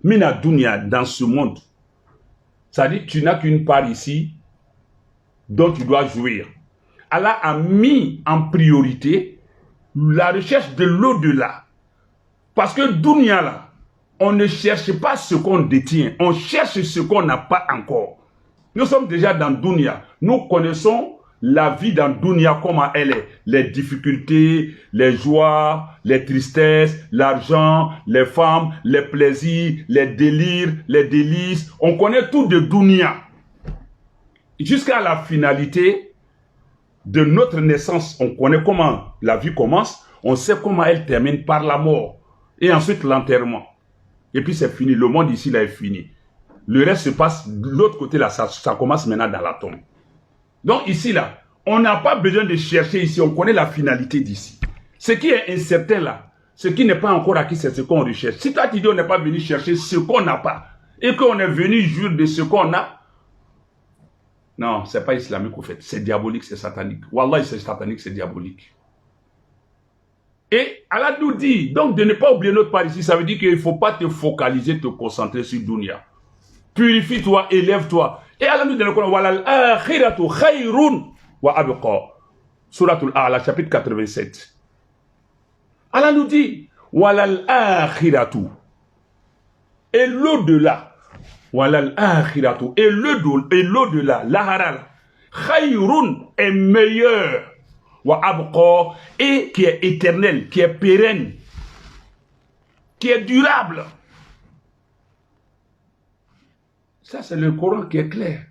Mina dunya, dans ce monde. C'est-à-dire, tu n'as qu'une part ici dont tu dois jouir. Allah a mis en priorité la recherche de l'au-delà. Parce que dunya là, on ne cherche pas ce qu'on détient, on cherche ce qu'on n'a pas encore. Nous sommes déjà dans dunya. Nous connaissons la vie dans dunya, comment elle est. Les difficultés, les joies, les tristesses, l'argent, les femmes, les plaisirs, les délires, les délices. On connaît tout de dunya. Jusqu'à la finalité de notre naissance, on connaît comment la vie commence. On sait comment elle termine par la mort. Et ensuite l'enterrement. Et puis c'est fini. Le monde ici là est fini. Le reste se passe de l'autre côté là. Ça commence maintenant dans la tombe. Donc ici là, on n'a pas besoin de chercher ici. On connaît la finalité d'ici. Ce qui est incertain là, ce qui n'est pas encore acquis, c'est ce qu'on recherche. Si toi tu dis on n'est pas venu chercher ce qu'on n'a pas, et qu'on est venu jouir de ce qu'on a, non, c'est pas islamique au fait, c'est diabolique, c'est satanique. Wallah, c'est satanique, c'est diabolique. Et Allah nous dit, donc de ne pas oublier notre part ici, ça veut dire qu'il ne faut pas te focaliser, te concentrer sur dunya. Purifie-toi, élève-toi. Et Allah nous dit dans le Coran, walal akhiratu khayrun wa abqa. Suratul A'la, chapitre 87. Allah nous dit, walal akhiratu. Et l'au-delà, walal akhiratu. Et l'au-delà, l'ahara, khayrun est meilleur. Wa abqa, et qui est éternel, qui est pérenne, qui est durable. Ça, c'est le Coran qui est clair.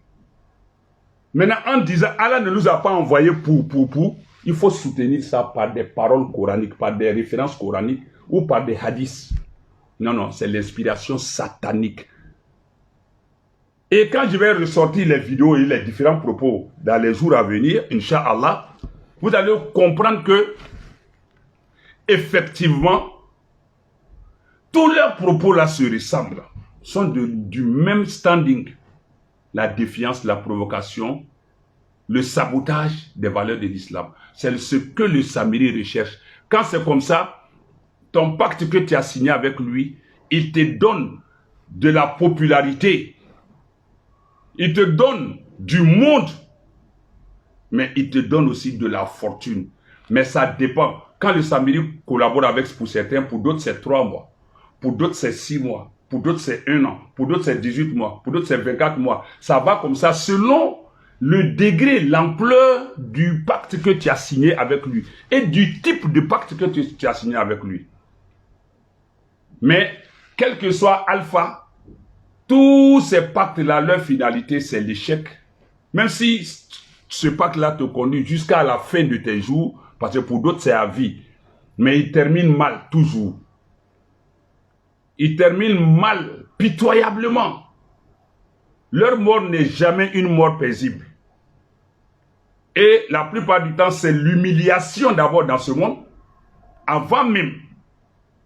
Maintenant, en disant, Allah ne nous a pas envoyé pour, il faut soutenir ça par des paroles coraniques, par des références coraniques ou par des hadiths. Non, non, c'est l'inspiration satanique. Et quand je vais ressortir les vidéos et les différents propos dans les jours à venir, Inch'Allah, vous allez comprendre que, effectivement, tous leurs propos là se ressemblent, sont du même standing. La défiance, la provocation, le sabotage des valeurs de l'islam. C'est ce que le Samiri recherche. Quand c'est comme ça, ton pacte que tu as signé avec lui, il te donne de la popularité. Il te donne du monde. Mais il te donne aussi de la fortune. Mais ça dépend. Quand le Samiri collabore avec, pour certains, pour d'autres c'est 3 mois. Pour d'autres c'est 6 mois. Pour d'autres c'est 1 an. Pour d'autres c'est 18 mois. Pour d'autres c'est 24 mois. Ça va comme ça selon le degré, l'ampleur du pacte que tu as signé avec lui. Et du type de pacte que tu as signé avec lui. Mais, quel que soit Alpha, tous ces pactes-là, leur finalité c'est l'échec. Même si ce pacte-là te conduit jusqu'à la fin de tes jours, parce que pour d'autres c'est à vie. Mais il termine mal, toujours. Il termine mal, pitoyablement. Leur mort n'est jamais une mort paisible. Et la plupart du temps, c'est l'humiliation d'abord dans ce monde, avant même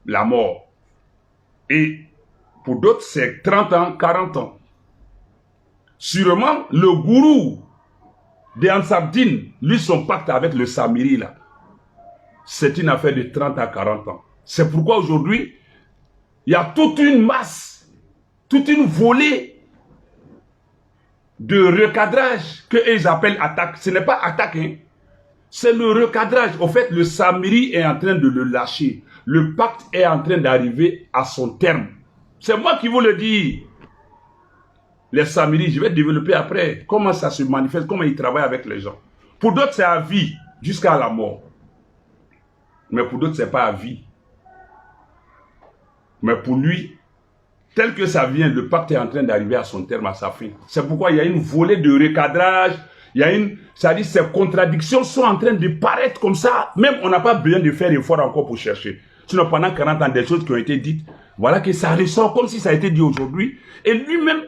la mort. Et pour d'autres, c'est 30 ans, 40 ans. Sûrement, le gourou de Ansabdine, lui, son pacte avec le Samiri, là, c'est une affaire de 30 à 40 ans. C'est pourquoi aujourd'hui, il y a toute une masse, toute une volée de recadrage qu'ils appellent attaque. Ce n'est pas attaque, hein. C'est le recadrage. Au fait, le Samiri est en train de le lâcher. Le pacte est en train d'arriver à son terme. C'est moi qui vous le dis. Les Samiri, je vais développer après comment ça se manifeste, comment ils travaillent avec les gens. Pour d'autres, c'est à vie, jusqu'à la mort. Mais pour d'autres, ce n'est pas à vie. Mais pour lui, tel que ça vient, le pacte est en train d'arriver à son terme, à sa fin. C'est pourquoi il y a une volée de recadrage, il y a c'est-à-dire ces contradictions sont en train de paraître comme ça. Même on n'a pas besoin de faire effort encore pour chercher. Sinon, pendant 40 ans, des choses qui ont été dites, voilà que ça ressort comme si ça a été dit aujourd'hui. Et lui-même,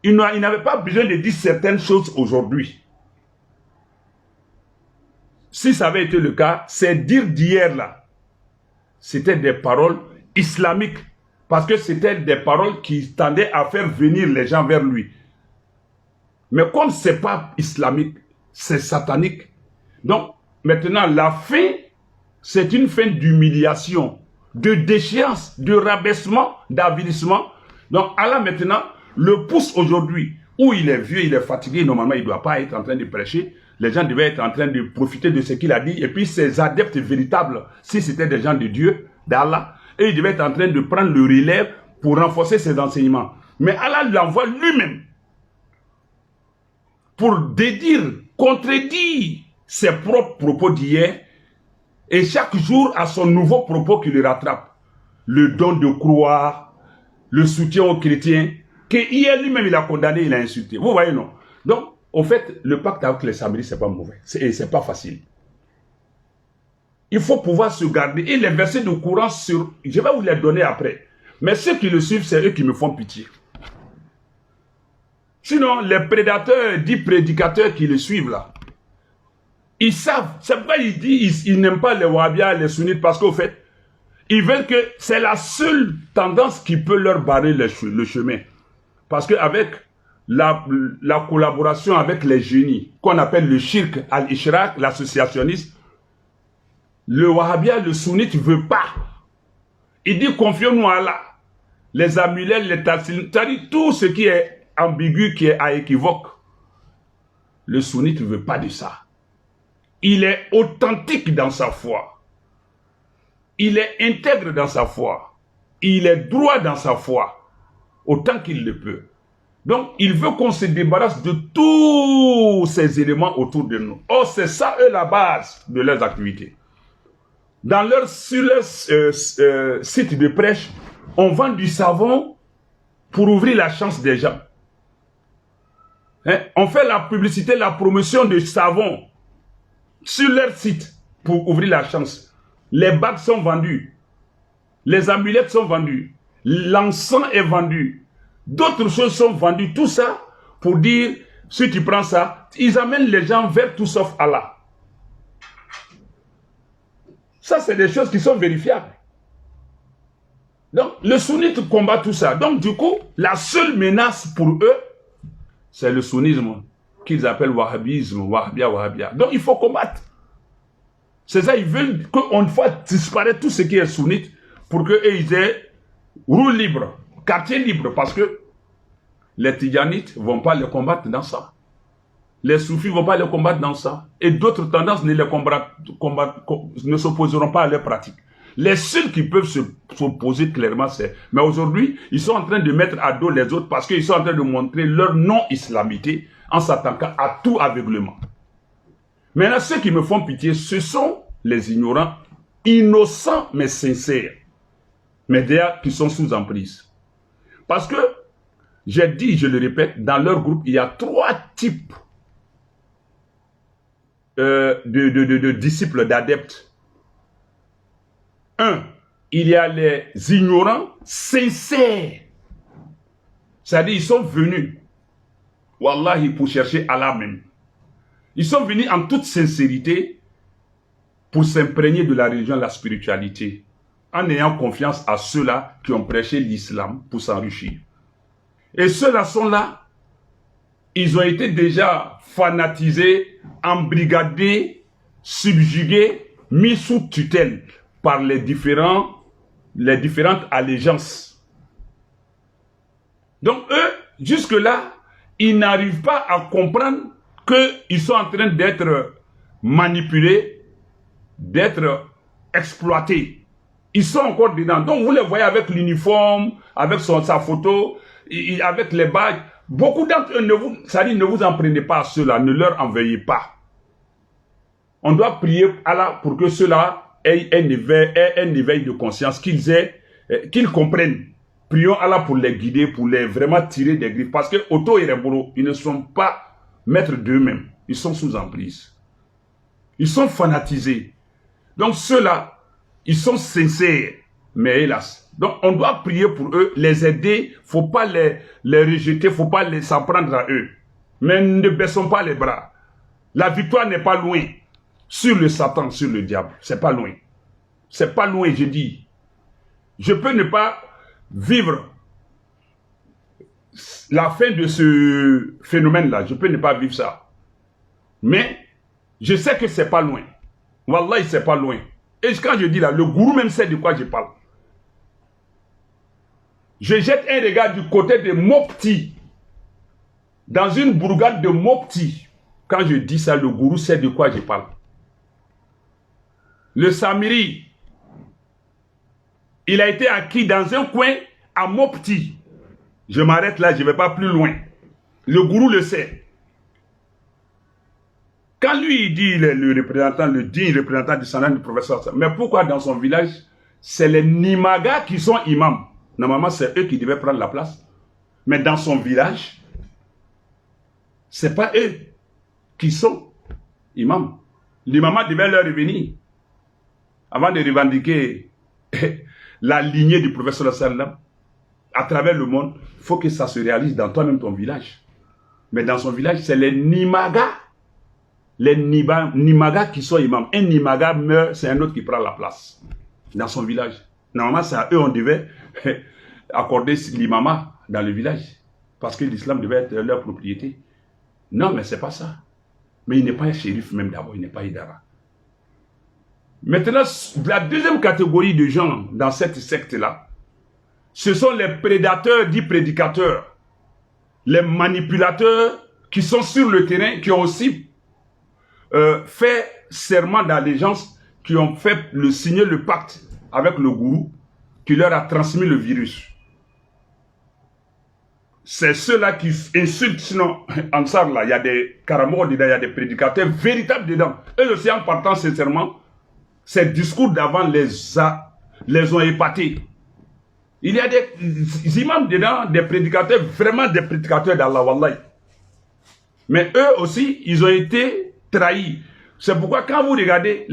il n'avait pas besoin de dire certaines choses aujourd'hui. Si ça avait été le cas, ces dires d'hier là, c'était des paroles islamiques. Parce que c'était des paroles qui tendaient à faire venir les gens vers lui. Mais comme ce n'est pas islamique, c'est satanique. Donc, maintenant, la fin, c'est une fin d'humiliation, de déchéance, de rabaissement, d'avilissement. Donc, Allah, maintenant, le pousse aujourd'hui, où il est vieux, il est fatigué, normalement, il ne doit pas être en train de prêcher. Les gens devaient être en train de profiter de ce qu'il a dit. Et puis, ses adeptes véritables, si c'était des gens de Dieu, d'Allah, et il devait être en train de prendre le relais pour renforcer ses enseignements. Mais Allah l'envoie lui-même pour dédire, contredire ses propres propos d'hier et chaque jour à son nouveau propos qui le rattrape. Le don de croire, le soutien aux chrétiens, que hier lui-même il a condamné, il a insulté. Vous voyez, non? Donc, au fait, le pacte avec les Samiri, c'est pas mauvais. C'est pas facile. Il faut pouvoir se garder. Et les versets de Coran, je vais vous les donner après. Mais ceux qui le suivent, c'est eux qui me font pitié. Sinon, les prédateurs, dits prédicateurs qui le suivent là, Ils savent. C'est pourquoi ils disent ils n'aiment pas les Wahhabias, les sunnites, parce qu'au fait, ils veulent que c'est la seule tendance qui peut leur barrer le chemin. Parce qu'avec la collaboration avec les génies, qu'on appelle le shirk al-ishraq, l'associationnisme, le Wahhabia, le sunnite ne veut pas. Il dit confions-nous à Allah. Les amulets, les tassim, c'est-à-dire tout ce qui est ambigu, qui est à équivoque. Le sunnite ne veut pas de ça. Il est authentique dans sa foi. Il est intègre dans sa foi. Il est droit dans sa foi, autant qu'il le peut. Donc, il veut qu'on se débarrasse de tous ces éléments autour de nous. Or, c'est ça, eux, la base de leurs activités. Sur leur site de prêche, on vend du savon pour ouvrir la chance des gens. Hein? On fait la publicité, la promotion de savon sur leur site pour ouvrir la chance. Les bagues sont vendues. Les amulettes sont vendues. L'encens est vendu. D'autres choses sont vendues. Tout ça pour dire, si tu prends ça, ils amènent les gens vers tout sauf Allah. Ça, c'est des choses qui sont vérifiables. Donc, le sunnite combat tout ça. Donc, du coup, la seule menace pour eux, c'est le sunnisme, qu'ils appellent wahhabisme, wahhabia. Donc, il faut combattre. C'est ça, ils veulent qu'on fasse disparaître tout ce qui est sunnite pour qu'eux, ils aient roue libre, quartier libre, parce que les Tidjanites ne vont pas les combattre dans ça. Les soufis ne vont pas les combattre dans ça. Et d'autres tendances ne s'opposeront pas à leurs pratiques. Les seuls qui peuvent s'opposer clairement, c'est... Mais aujourd'hui, ils sont en train de mettre à dos les autres parce qu'ils sont en train de montrer leur non-islamité en s'attaquant à tout aveuglement. Maintenant, ceux qui me font pitié, ce sont les ignorants, innocents mais sincères, mais d'ailleurs qui sont sous emprise. Parce que, j'ai dit, je le répète, dans leur groupe, il y a 3 types de disciples, d'adeptes. 1, il y a les ignorants sincères. C'est-à-dire, ils sont venus, wallahi, pour chercher Allah même. Ils sont venus en toute sincérité pour s'imprégner de la religion, de la spiritualité, en ayant confiance à ceux-là qui ont prêché l'islam pour s'enrichir. Et ceux-là sont là, ils ont été déjà fanatisés, embrigadés, subjugués, mis sous tutelle par les différentes allégeances. Donc eux, jusque-là, ils n'arrivent pas à comprendre qu'ils sont en train d'être manipulés, d'être exploités. Ils sont encore dedans. Donc vous les voyez avec l'uniforme, avec sa photo, avec les badges. Beaucoup d'entre eux, ne vous en prenez pas à ceux-là, ne leur en veuillez pas. On doit prier Allah pour que ceux-là aient un éveil de conscience, qu'ils comprennent. Prions Allah pour les guider, pour les vraiment tirer des griffes. Parce que Otto et Rembolo, ils ne sont pas maîtres d'eux-mêmes. Ils sont sous emprise. Ils sont fanatisés. Donc ceux-là, ils sont sincères. Mais hélas. Donc on doit prier pour eux, les aider. Il ne faut pas les rejeter, il ne faut pas s'en prendre à eux. Mais ne baissons pas les bras. La victoire n'est pas loin. Sur le Satan, sur le diable. C'est pas loin. C'est pas loin, je dis. Je peux ne pas vivre la fin de ce phénomène-là. Je peux ne pas vivre ça. Mais je sais que c'est pas loin. Wallah, c'est pas loin. Et quand je dis là, le gourou même sait de quoi je parle. Je jette un regard du côté de Mopti. Dans une bourgade de Mopti. Quand je dis ça, le gourou sait de quoi je parle. Le Samiri, il a été acquis dans un coin à Mopti. Je m'arrête là, je ne vais pas plus loin. Le gourou le sait. Quand lui, il dit, le digne représentant du descendant du professeur, mais pourquoi dans son village, c'est les Nimaga qui sont imams? Normalement, c'est eux qui devaient prendre la place. Mais dans son village, ce n'est pas eux qui sont imams. L'imam devait leur revenir. Avant de revendiquer la lignée du professeur sallam à travers le monde, il faut que ça se réalise dans toi-même ton village. Mais dans son village, c'est les Nimaga les Nimaga qui sont imams. Un Nimaga meurt, c'est un autre qui prend la place dans son village. Normalement, c'est à eux on devait accorder l'imama dans le village. Parce que l'islam devait être leur propriété. Non, mais c'est pas ça. Mais il n'est pas un shérif même d'abord, il n'est pas Idara. Maintenant, la deuxième catégorie de gens dans cette secte-là, ce sont les prédateurs dits prédicateurs, les manipulateurs qui sont sur le terrain, qui ont aussi fait serment d'allégeance, qui ont fait signer le pacte avec le gourou, qui leur a transmis le virus. C'est ceux-là qui insultent, sinon, Ansar, là, il y a des Karamor dedans, il y a des prédicateurs véritables dedans. Eux aussi, en partant sincèrement, ces discours d'avant les ont épatés. Il y a des imams dedans, des prédicateurs, vraiment des prédicateurs d'Allah, wallahi. Mais eux aussi, ils ont été trahis. C'est pourquoi quand vous regardez,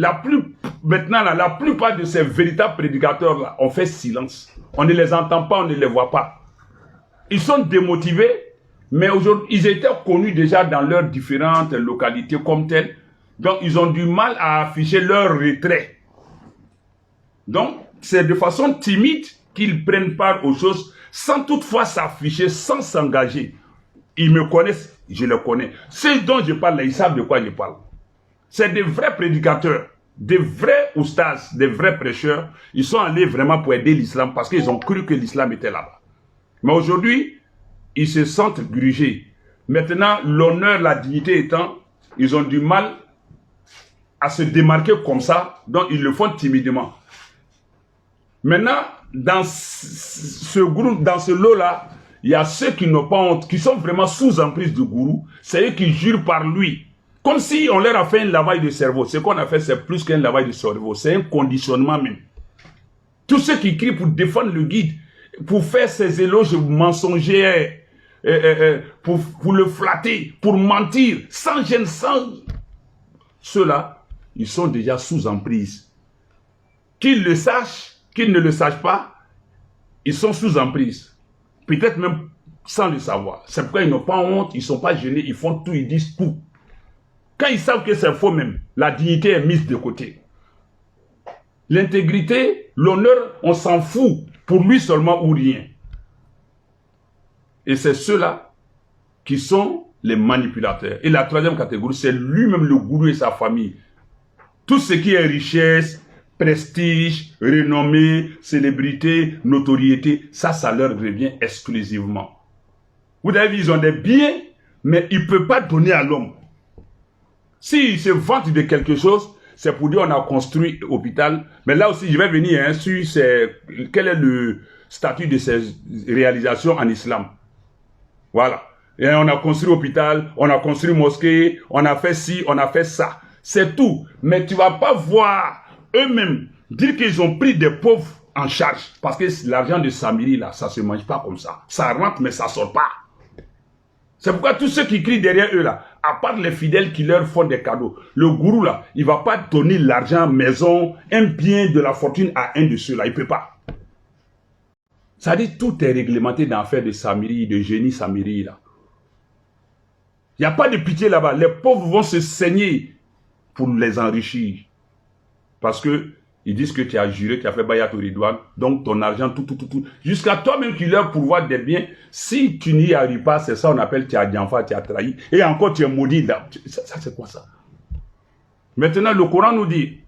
maintenant, la plupart de ces véritables prédicateurs-là ont fait silence. On ne les entend pas, on ne les voit pas. Ils sont démotivés, mais aujourd'hui, ils étaient connus déjà dans leurs différentes localités comme telles. Donc, ils ont du mal à afficher leur retrait. Donc, c'est de façon timide qu'ils prennent part aux choses, sans toutefois s'afficher, sans s'engager. Ils me connaissent, je les connais. Ceux dont je parle, ils savent de quoi je parle. C'est des vrais prédicateurs, des vrais oustas, des vrais prêcheurs. Ils sont allés vraiment pour aider l'islam parce qu'ils ont cru que l'islam était là-bas. Mais aujourd'hui, ils se sentent grugés. Maintenant, l'honneur, la dignité étant, ils ont du mal à se démarquer comme ça, donc ils le font timidement. Maintenant, dans ce groupe, dans ce lot-là, il y a ceux qui n'ont pas honte, qui sont vraiment sous emprise du gourou. C'est eux qui jurent par lui. Comme si on leur a fait un lavage de cerveau. Ce qu'on a fait, c'est plus qu'un lavage de cerveau. C'est un conditionnement même. Tous ceux qui crient pour défendre le guide, pour faire ces éloges mensongers, pour le flatter, pour mentir, sans gêne, sans... Ceux-là, ils sont déjà sous emprise. Qu'ils le sachent, qu'ils ne le sachent pas, ils sont sous emprise. Peut-être même sans le savoir. C'est pourquoi ils n'ont pas honte, ils ne sont pas gênés, ils font tout, ils disent tout. Quand ils savent que c'est faux même, la dignité est mise de côté. L'intégrité, l'honneur, on s'en fout. Pour lui seulement ou rien. Et c'est ceux-là qui sont les manipulateurs. Et la troisième catégorie, c'est lui-même le gourou et sa famille. Tout ce qui est richesse, prestige, renommée, célébrité, notoriété, ça leur revient exclusivement. Vous avez vu, ils ont des biens, mais ils ne peuvent pas donner à l'homme. S'ils se vantent de quelque chose, c'est pour dire on a construit l'hôpital. Mais là aussi, je vais venir sur quel est le statut de ces réalisations en islam. Voilà. Et on a construit l'hôpital, on a construit mosquée, on a fait ci, on a fait ça. C'est tout. Mais tu ne vas pas voir eux-mêmes dire qu'ils ont pris des pauvres en charge. Parce que l'argent de Samiri, là, ça ne se mange pas comme ça. Ça rentre, mais ça ne sort pas. C'est pourquoi tous ceux qui crient derrière eux là, à part les fidèles qui leur font des cadeaux, le gourou là, il ne va pas donner l'argent, maison, un bien de la fortune à un de ceux-là. Il ne peut pas. Ça dit tout est réglementé dans l'affaire de Samiri, de génie Samiri là. Il n'y a pas de pitié là-bas. Les pauvres vont se saigner pour les enrichir. Parce que ils disent que tu as juré, tu as fait Bayat au Ridwan, donc ton argent, tout. Jusqu'à toi-même qui leur pourvoit des biens, si tu n'y arrives pas, c'est ça on appelle tu as d'enfant, tu as trahi. Et encore tu es maudit. Ça c'est quoi ça? Maintenant le Coran nous dit,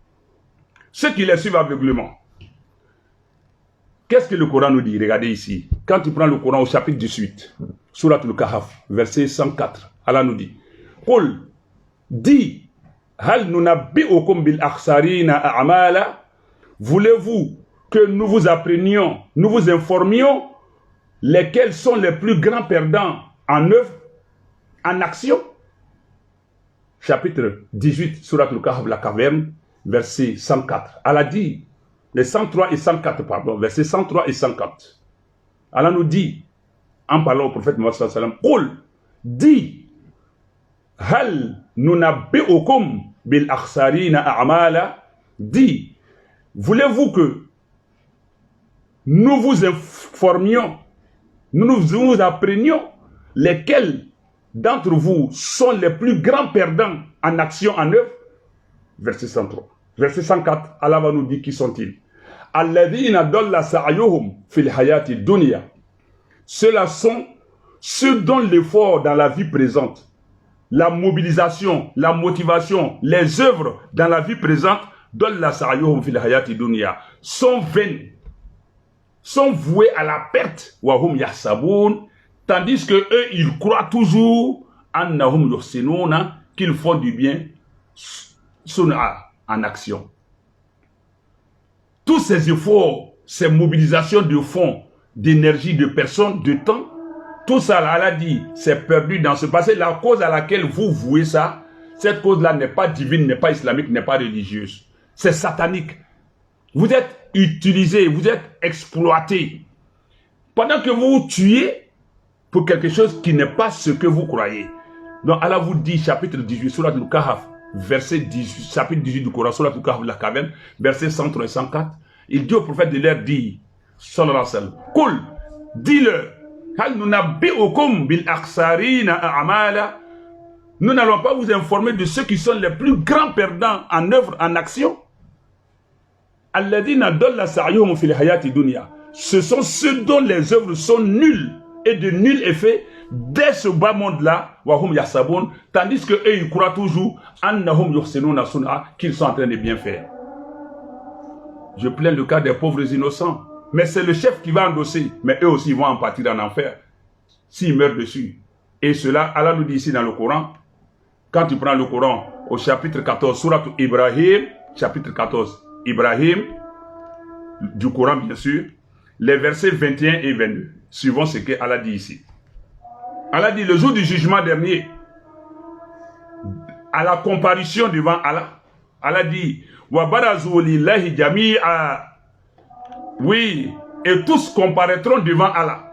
ceux qui les suivent aveuglement. Qu'est-ce que le Coran nous dit? Regardez ici. Quand tu prends le Coran au chapitre 18, Surat al-Kahf, verset 104, Allah nous dit, Qul, dis, hal nunabbi'ukum bil akhsarina a'mala. Voulez-vous que nous vous apprenions, nous vous informions lesquels sont les plus grands perdants en œuvre, en action? Chapitre 18, Surat al-Kahf, la caverne, verset 104. Allah dit, les 103 et 104, pardon, versets 103 et 104. Allah nous dit, en parlant au prophète Mohammed sallallahu alayhi wa sallam, dis, hal nunabbi'ukum bil akhsarina a'mala, dis, voulez-vous que nous vous informions, nous vous apprenions lesquels d'entre vous sont les plus grands perdants en action, en œuvre? Verset 103. Verset 104, Allah va nous dire qui sont-ils. Alladhina dalla sa'yuhum fil hayati dunya. Ceux-là sont ceux dont l'effort dans la vie présente, la mobilisation, la motivation, les œuvres dans la vie présente, dalla sa'yuhum fil hayati dunya, sont vaines, sont voués à la perte. Wa hum yahsabun. Tandis que eux, ils croient toujours annahum yuhsinuna, qu'ils font du bien en action. Tous ces efforts, ces mobilisations de fonds, d'énergie, de personnes, de temps, tout ça, Allah dit, c'est perdu dans ce passé. La cause à laquelle vous vouez ça, cette cause-là n'est pas divine, n'est pas islamique, n'est pas religieuse. C'est satanique. Vous êtes utilisé, vous êtes exploité. Pendant que vous vous tuez, pour quelque chose qui n'est pas ce que vous croyez. Donc Allah vous dit, chapitre 18, Surat Al-Kahf, verset 18, chapitre 18 du Coran, Surat Al-Kahf, la caverne, verset 103 et 104, il dit au prophète de leur dire, sallallahu alayhi wa sallam, Kul, dis-leur, hal nunabbi'ukum bil akhsarina a'mala. Nous n'allons pas vous informer de ceux qui sont les plus grands perdants en œuvre, en action. Alladhina dalla sa'yuhum fil hayati dunya. Ce sont ceux dont les œuvres sont nulles et de nul effet dès ce bas monde-là, wahum yasabun, tandis que eux ils croient toujours annahum yuhsinuna sun'a, qu'ils sont en train de bien faire. Je plains le cas des pauvres innocents, mais c'est le chef qui va endosser, mais eux aussi vont en partir en enfer s'ils meurent dessus. Et cela, Allah nous dit ici dans le Coran, quand tu prends le Coran au chapitre 14, Surat Ibrahim, chapitre 14, Ibrahim, du Coran bien sûr, les versets 21 et 22. Suivons ce que Allah dit ici. Allah dit, le jour du jugement dernier, à la comparution devant Allah, Allah dit, wa barazu lillahi jami'a. Oui, et tous comparaîtront devant Allah.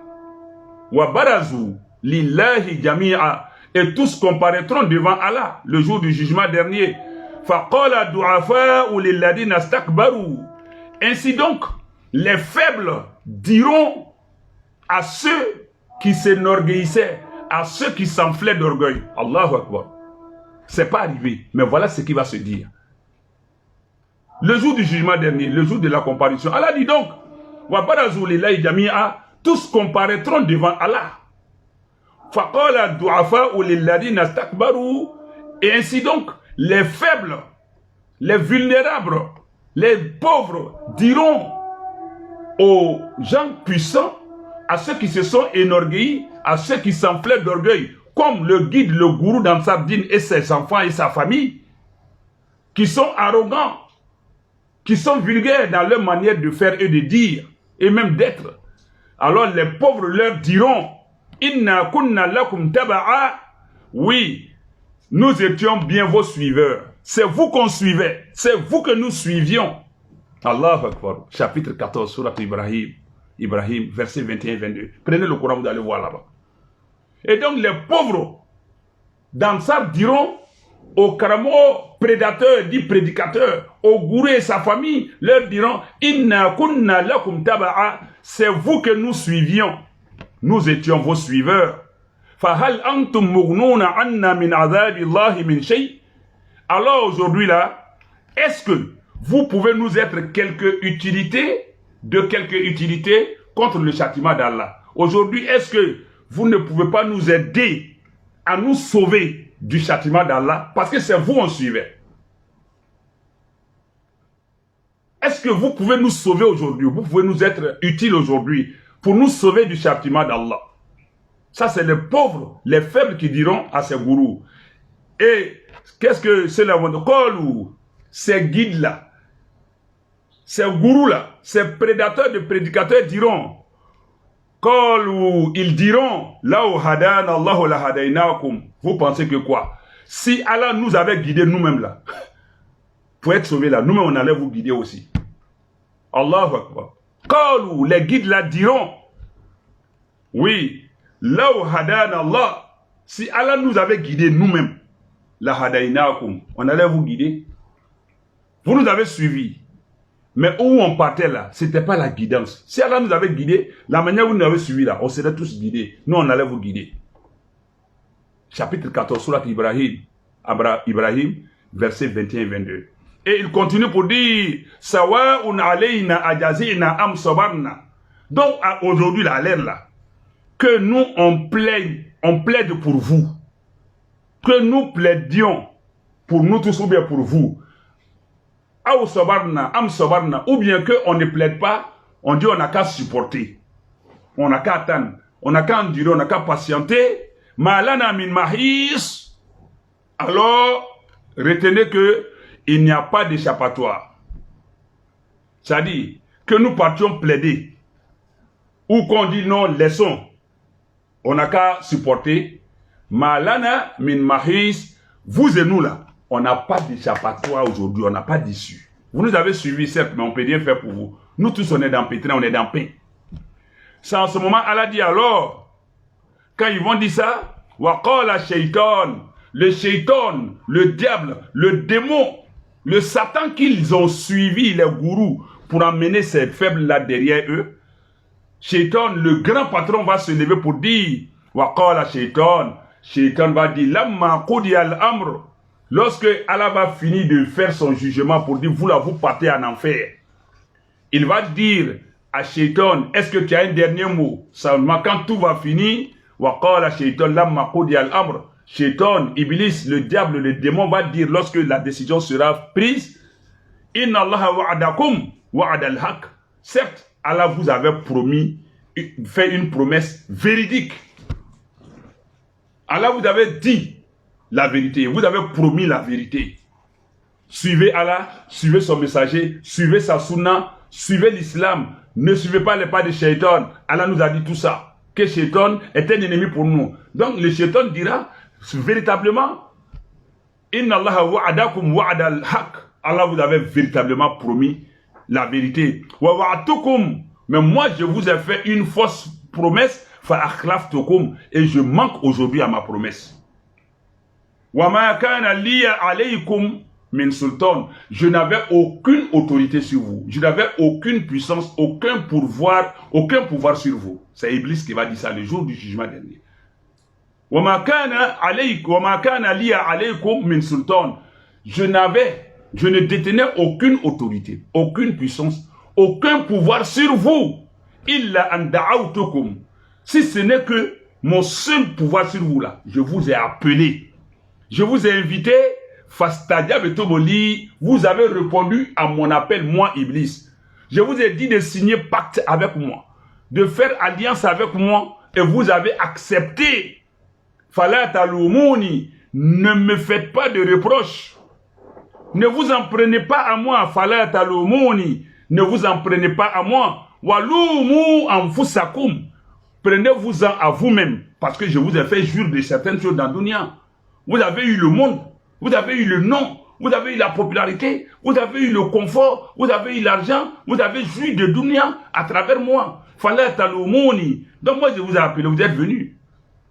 Wa barazu lillahi jami'a. Et tous comparaîtront devant Allah le jour du jugement dernier. Faqala du'afa'u lilladina istakbaru. Ainsi donc, les faibles diront à ceux qui s'enorgueillissaient, à ceux qui s'enflaient d'orgueil. Allahu Akbar. C'est pas arrivé, mais voilà ce qui va se dire. Le jour du jugement dernier, le jour de la comparution, Allah dit donc, wa barazu lillahi jami'a, tous comparaîtront devant Allah. Faqala du'afa'u lilladina istakbaru. Et ainsi donc, les faibles, les vulnérables, les pauvres diront aux gens puissants, à ceux qui se sont énorgueillis, à ceux qui s'enflaient d'orgueil, comme le guide, le gourou d'Ansar-Din et ses enfants et sa famille, qui sont arrogants, qui sont vulgaires dans leur manière de faire et de dire, et même d'être. Alors les pauvres leur diront, Inna kunna lakum taba'a. Oui, nous étions bien vos suiveurs. C'est vous qu'on suivait. C'est vous que nous suivions. Allahu Akbar. Chapitre 14, Surat Ibrahim. Ibrahim, versets 21 et 22. Prenez le Coran, vous allez voir là-bas. Et donc les pauvres d'Ansar diront au karamo prédateur, dit prédicateur, au gourou et sa famille, leur diront, Inna kunna lakum taba'a. C'est vous que nous suivions. Nous étions vos suiveurs. Fahal antum mughnuna anna min azabillahi min shay. Alors aujourd'hui là, est-ce que vous pouvez nous être quelque utilité, contre le châtiment d'Allah? Aujourd'hui, est-ce que vous ne pouvez pas nous aider à nous sauver du châtiment d'Allah? Parce que c'est vous on suivait. Est-ce que vous pouvez nous sauver aujourd'hui? Vous pouvez nous être utiles aujourd'hui pour nous sauver du châtiment d'Allah? Ça, c'est les pauvres, les faibles qui diront à ces gourous. Et qu'est-ce que c'est là? Ces guides-là, ces gourous-là, ces prédateurs de prédicateurs diront, ils diront, vous pensez que quoi? Si Allah nous avait guidés nous-mêmes là, pour être sauvés là, nous-mêmes on allait vous guider aussi. Allahu Akbar. Les guides là diront, oui, si Allah nous avait guidés nous-mêmes, on allait vous guider. Vous nous avez suivis. Mais où on partait là, ce n'était pas la guidance. Si Allah nous avait guidés, la manière où nous avez suivi là, on serait tous guidés. Nous, on allait vous guider. chapitre 14, surat Ibrahim, versets 21 et 22. Et il continue pour dire, Sawa'un alayna ajazina am sabarna. Donc aujourd'hui, là, l'air là, que nous on plaide pour vous, que nous plaidions pour nous tous ou bien pour vous, ou bien qu'on ne plaide pas, on dit on n'a qu'à supporter, on n'a qu'à attendre, on n'a qu'à endurer, on n'a qu'à patienter, malana min mahis, alors retenez que il n'y a pas d'échappatoire. C'est-à-dire que nous partions plaider, ou qu'on dit non, laissons, on n'a qu'à supporter, malana min mahis, vous et nous là, on n'a pas d'échappatoire aujourd'hui, on n'a pas d'issue. Vous nous avez suivis, certes, mais on ne peut rien faire pour vous. Nous tous, on est dans pétrin, on est dans pain. C'est en ce moment, Allah dit alors, quand ils vont dire ça, waqala shaitan, le shaitan, le diable, le démon, le Satan qu'ils ont suivi, les gourous, pour emmener ces faibles-là derrière eux, shaitan, le grand patron va se lever pour dire, waqala shaitan, shaitan va dire, lamma qudi al-amr, lorsque Allah va finir de faire son jugement pour dire, vous là, vous partez en enfer, il va dire à Shaitan, est-ce que tu as un dernier mot? Seulement quand tout va finir, waqala Shaitan lamma qudi al-amr, Shaitan, Iblis, le diable, le démon va dire lorsque la décision sera prise, inna Allah wa'adakum wa'ad al-haq. Certes, Allah vous avait promis, fait une promesse véridique. Allah vous avait dit la vérité, vous avez promis la vérité. Suivez Allah, suivez son messager, suivez sa sunna, suivez l'islam, ne suivez pas les pas de Shaitan. Allah nous a dit tout ça, que Shaitan est un ennemi pour nous. Donc le Shaitan dira véritablement, inna Allah wa'adakum wa'ad al-haq. Allah vous avait véritablement promis la vérité. Wa wa'atukum, mais moi je vous ai fait une fausse promesse, fa akhlaftukum, et je manque aujourd'hui à ma promesse. Wa ma kana liya alaykum min sultan, je n'avais aucune autorité sur vous, je n'avais aucune puissance, aucun pouvoir sur vous. C'est Iblis qui va dire ça le jour du jugement dernier. Wa ma kana liya alaykum min sultan, je ne détenais aucune autorité, aucune puissance, aucun pouvoir sur vous, illa an da'awtukum, si ce n'est que mon seul pouvoir sur vous là, je vous ai appelé. Je vous ai invité, vous avez répondu à mon appel, moi, Iblis. Je vous ai dit de signer pacte avec moi, de faire alliance avec moi, et vous avez accepté. Fala talumuni, ne me faites pas de reproches. Ne vous en prenez pas à moi, fala talumuni, ne vous en prenez pas à moi. Walumu anfusakum, prenez-vous-en à vous-même, parce que je vous ai fait jurer de certaines choses dans le dunya. Vous avez eu le monde, vous avez eu le nom, vous avez eu la popularité, vous avez eu le confort, vous avez eu l'argent, vous avez joui de dunya à travers moi. Fala talumuni. Donc moi je vous ai appelé, vous êtes venus.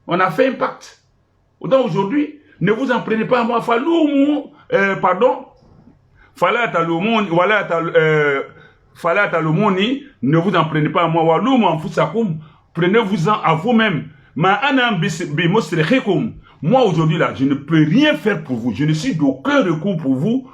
On a fait un pacte. Donc aujourd'hui, ne vous en prenez pas à moi. Fala talumuni, ne vous en prenez pas à moi. Walumu anfusakum, prenez-vous-en à vous-même. Ma ana bimusrikhikum. Moi, aujourd'hui, là, je ne peux rien faire pour vous. Je ne suis d'aucun recours pour vous.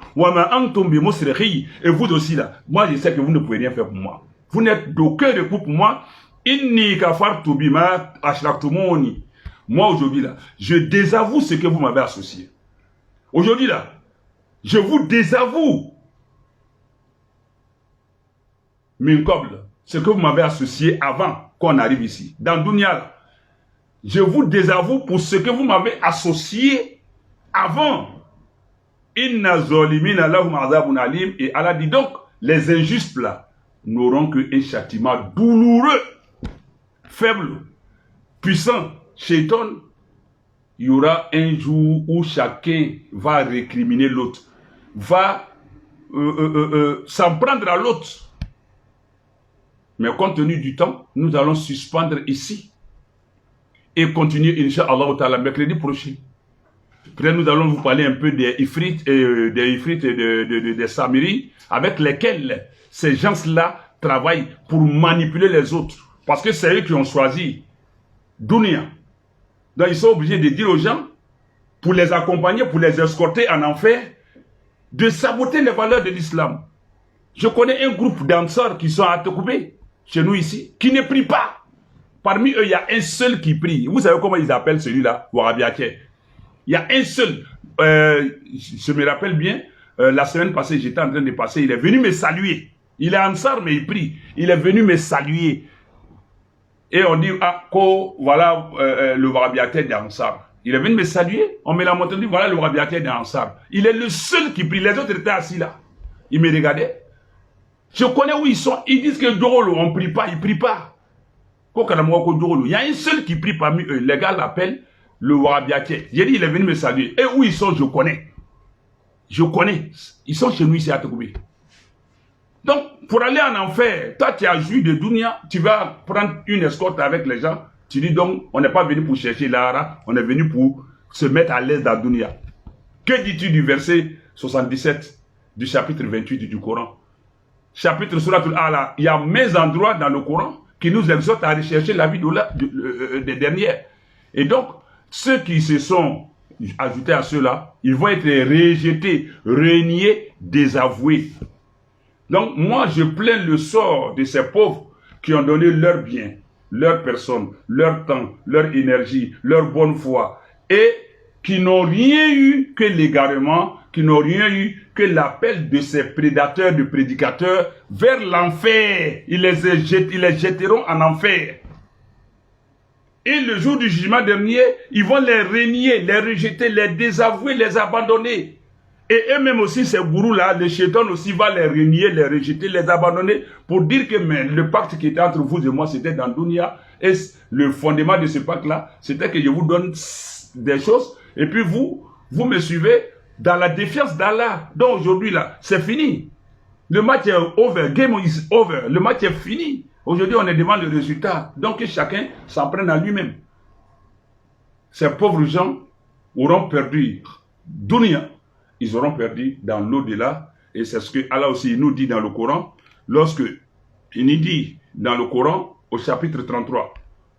Et vous aussi, là, moi, je sais que vous ne pouvez rien faire pour moi. Vous n'êtes d'aucun recours pour moi. Inni kafartu bima ashraktumuni. Moi, aujourd'hui, là, je désavoue ce que vous m'avez associé. Aujourd'hui, là, je vous désavoue. Minkoble, ce que vous m'avez associé avant qu'on arrive ici. Dans Dunya, là, je vous désavoue pour ce que vous m'avez associé avant. Inna zolimina lahum azabun alim. Et Allah dit donc, les injustes là n'auront qu'un châtiment douloureux, faible, puissant. Shaitan, il y aura un jour où chacun va récriminer l'autre, va s'en prendre à l'autre. Mais compte tenu du temps, nous allons suspendre ici et continuer, Inch'Allah, mercredi prochain. Après, nous allons vous parler un peu des Ifrit et des Samiri, avec lesquels ces gens-là travaillent pour manipuler les autres. Parce que c'est eux qui ont choisi Dunya. Donc ils sont obligés de dire aux gens, pour les accompagner, pour les escorter en enfer, de saboter les valeurs de l'islam. Je connais un groupe d'Ansar qui sont à Tokoubé, chez nous ici, qui ne prient pas. Parmi eux, il y a un seul qui prie. Vous savez comment ils appellent celui-là, Warabiaké. Il y a un seul. Je me rappelle bien, la semaine passée, j'étais en train de passer, il est venu me saluer. Il est Ansar, mais il prie. Il est venu me saluer. Et on dit, ah, voilà le Warabiaké d'Ansar. Il est venu me saluer. On me l'a montré, on dit, voilà le Warabiaké d'Ansar. Il est le seul qui prie. Les autres étaient assis là. Ils me regardaient. Je connais où ils sont. Ils disent que Djorolo, on ne prie pas. Ils ne prient pas. Il y a un seul qui prie parmi eux. Les gars l'appellent le Warabiaké. J'ai dit, il est venu me saluer. Et où ils sont, je connais. Je connais. Ils sont chez nous ici à Tokoubé. Donc, pour aller en enfer, toi, tu as joui de Dunia, tu vas prendre une escorte avec les gens. Tu dis donc, on n'est pas venu pour chercher l'ara, on est venu pour se mettre à l'aise dans Dunia. Que dis-tu du verset 77 du chapitre 28 du Coran? Chapitre Suratul Ala, il y a mes endroits dans le Coran qui nous exhortent à rechercher la vie des dernières. Et donc, ceux qui se sont ajoutés à ceux-là, ils vont être rejetés, reniés, désavoués. Donc, moi, je plains le sort de ces pauvres qui ont donné leur bien, leur personne, leur temps, leur énergie, leur bonne foi, et qui n'ont rien eu que l'égarement, qui n'ont rien eu que l'appel de ces prédateurs, de prédicateurs vers l'enfer. Ils les jetteront en enfer. Et le jour du jugement dernier, ils vont les renier, les rejeter, les désavouer, les abandonner. Et eux-mêmes aussi, ces gourous-là, le chétan aussi va les renier, les rejeter, les abandonner pour dire que mais, le pacte qui était entre vous et moi, c'était dans Dunia. Et le fondement de ce pacte-là, c'était que je vous donne des choses et puis vous me suivez dans la défiance d'Allah. Donc aujourd'hui, là, c'est fini. Le match est over, game is over. Le match est fini. Aujourd'hui, on est devant le résultat. Donc que chacun s'en prenne à lui-même. Ces pauvres gens auront perdu Dunia. Ils auront perdu dans l'au-delà. Et c'est ce que Allah aussi nous dit dans le Coran. Lorsque il nous dit dans le Coran, au chapitre 33,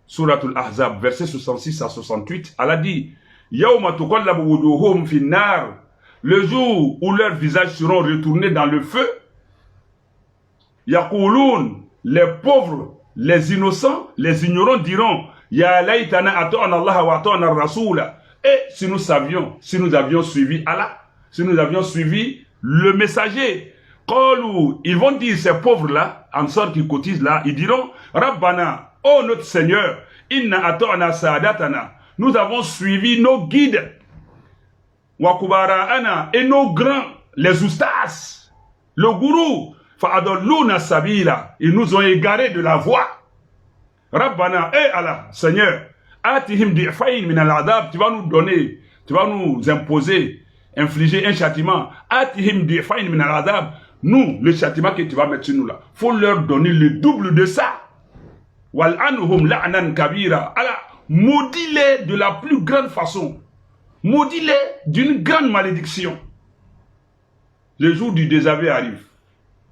Suratul Ahzab, verset 66 à 68, Allah dit Yawma tuqallabu wujuhum fin-nar, le jour où leurs visages seront retournés dans le feu, Yaqulun, les pauvres, les innocents, les ignorants diront Ya laytana ata'ana Allah wa ata'ana ar-rasula. Et si nous savions, si nous avions suivi Allah, si nous avions suivi le messager, ils vont dire, ces pauvres-là, en sorte qu'ils cotisent là, ils diront, Rabbana, oh notre Seigneur, inna ata'ana saadatana, nous avons suivi nos guides, wa kubara'ana, et nos grands, les oustas, le gourou, fa'adalluna sabila, ils nous ont égarés de la voie. Rabbana, Allah, Seigneur, atihim di'fayn min al-adab, tu vas nous donner, tu vas nous imposer, infliger un châtiment. Atihim di'fayn min al-adab, nous, le châtiment que tu vas mettre sur nous là, faut leur donner le double de ça. Wal anhum la'nan kabira. Allah, maudis-les de la plus grande façon. Maudis-les d'une grande malédiction. Le jour du désaveu arrive,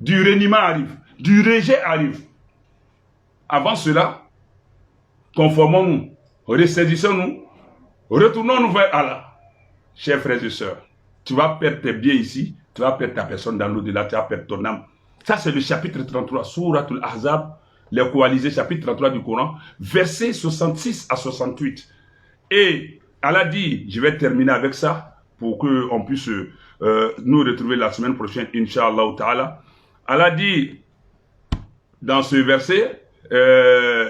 du reniement arrive, du rejet arrive. Avant cela, conformons-nous, ressaisissons-nous, retournons-nous vers Allah. Chers frères et sœurs, tu vas perdre tes biens ici, tu vas perdre ta personne dans l'au-delà, tu vas perdre ton âme. Ça, c'est le chapitre 33, Suratul Ahzab, les coalisés, chapitre 33 du Coran, versets 66 à 68. Et Allah dit, je vais terminer avec ça, pour qu'on puisse nous retrouver la semaine prochaine, Inch'Allah ta'ala. Allah dit, dans ce verset,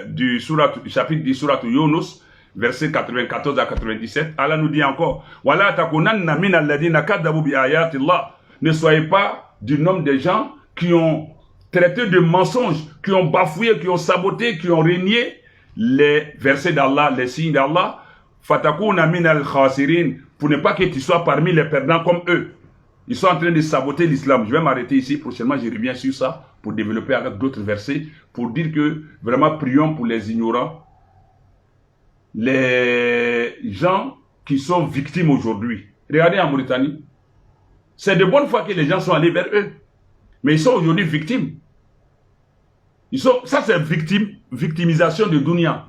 du chapitre du Suratul Yunus, versets 94 à 97, Allah nous dit encore, Wala takunanna min alladhina kaddabu bi ayati Allah. Ne soyez pas du nombre des gens qui ont traité de mensonges, qui ont bafoué, qui ont saboté, qui ont régné les versets d'Allah, les signes d'Allah. Fatakuna min al-khasirin, pour ne pas que tu sois parmi les perdants comme eux. Ils sont en train de saboter l'islam. Je vais m'arrêter ici. Prochainement, je reviens sur ça pour développer avec d'autres versets, pour dire que vraiment prions pour les ignorants, les gens qui sont victimes aujourd'hui. Regardez en Mauritanie. C'est de bonne foi que les gens sont allés vers eux. Mais ils sont aujourd'hui victimes. Ça, c'est victimisation de Dunia.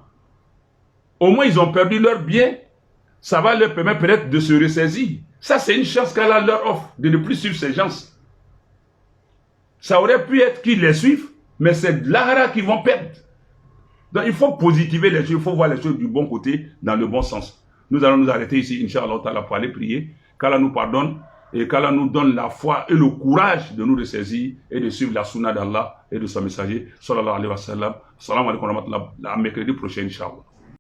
Au moins, ils ont perdu leur bien. ça va leur permettre peut-être de se ressaisir. Ça, c'est une chance qu'Allah leur offre, de ne plus suivre ces gens. Ça aurait pu être qu'ils les suivent, mais c'est l'Ahara qu'ils vont perdre. Donc il faut positiver les choses, il faut voir les choses du bon côté, dans le bon sens. Nous allons nous arrêter ici, Inch'Allah, pour aller prier. Qu'Allah nous pardonne et qu'Allah nous donne la foi et le courage de nous ressaisir et de suivre la sunna d'Allah et de son messager. Sallallahu alayhi wa sallam. Salam alaikum wa rahmatullah. À mercredi prochain, Inch'Allah.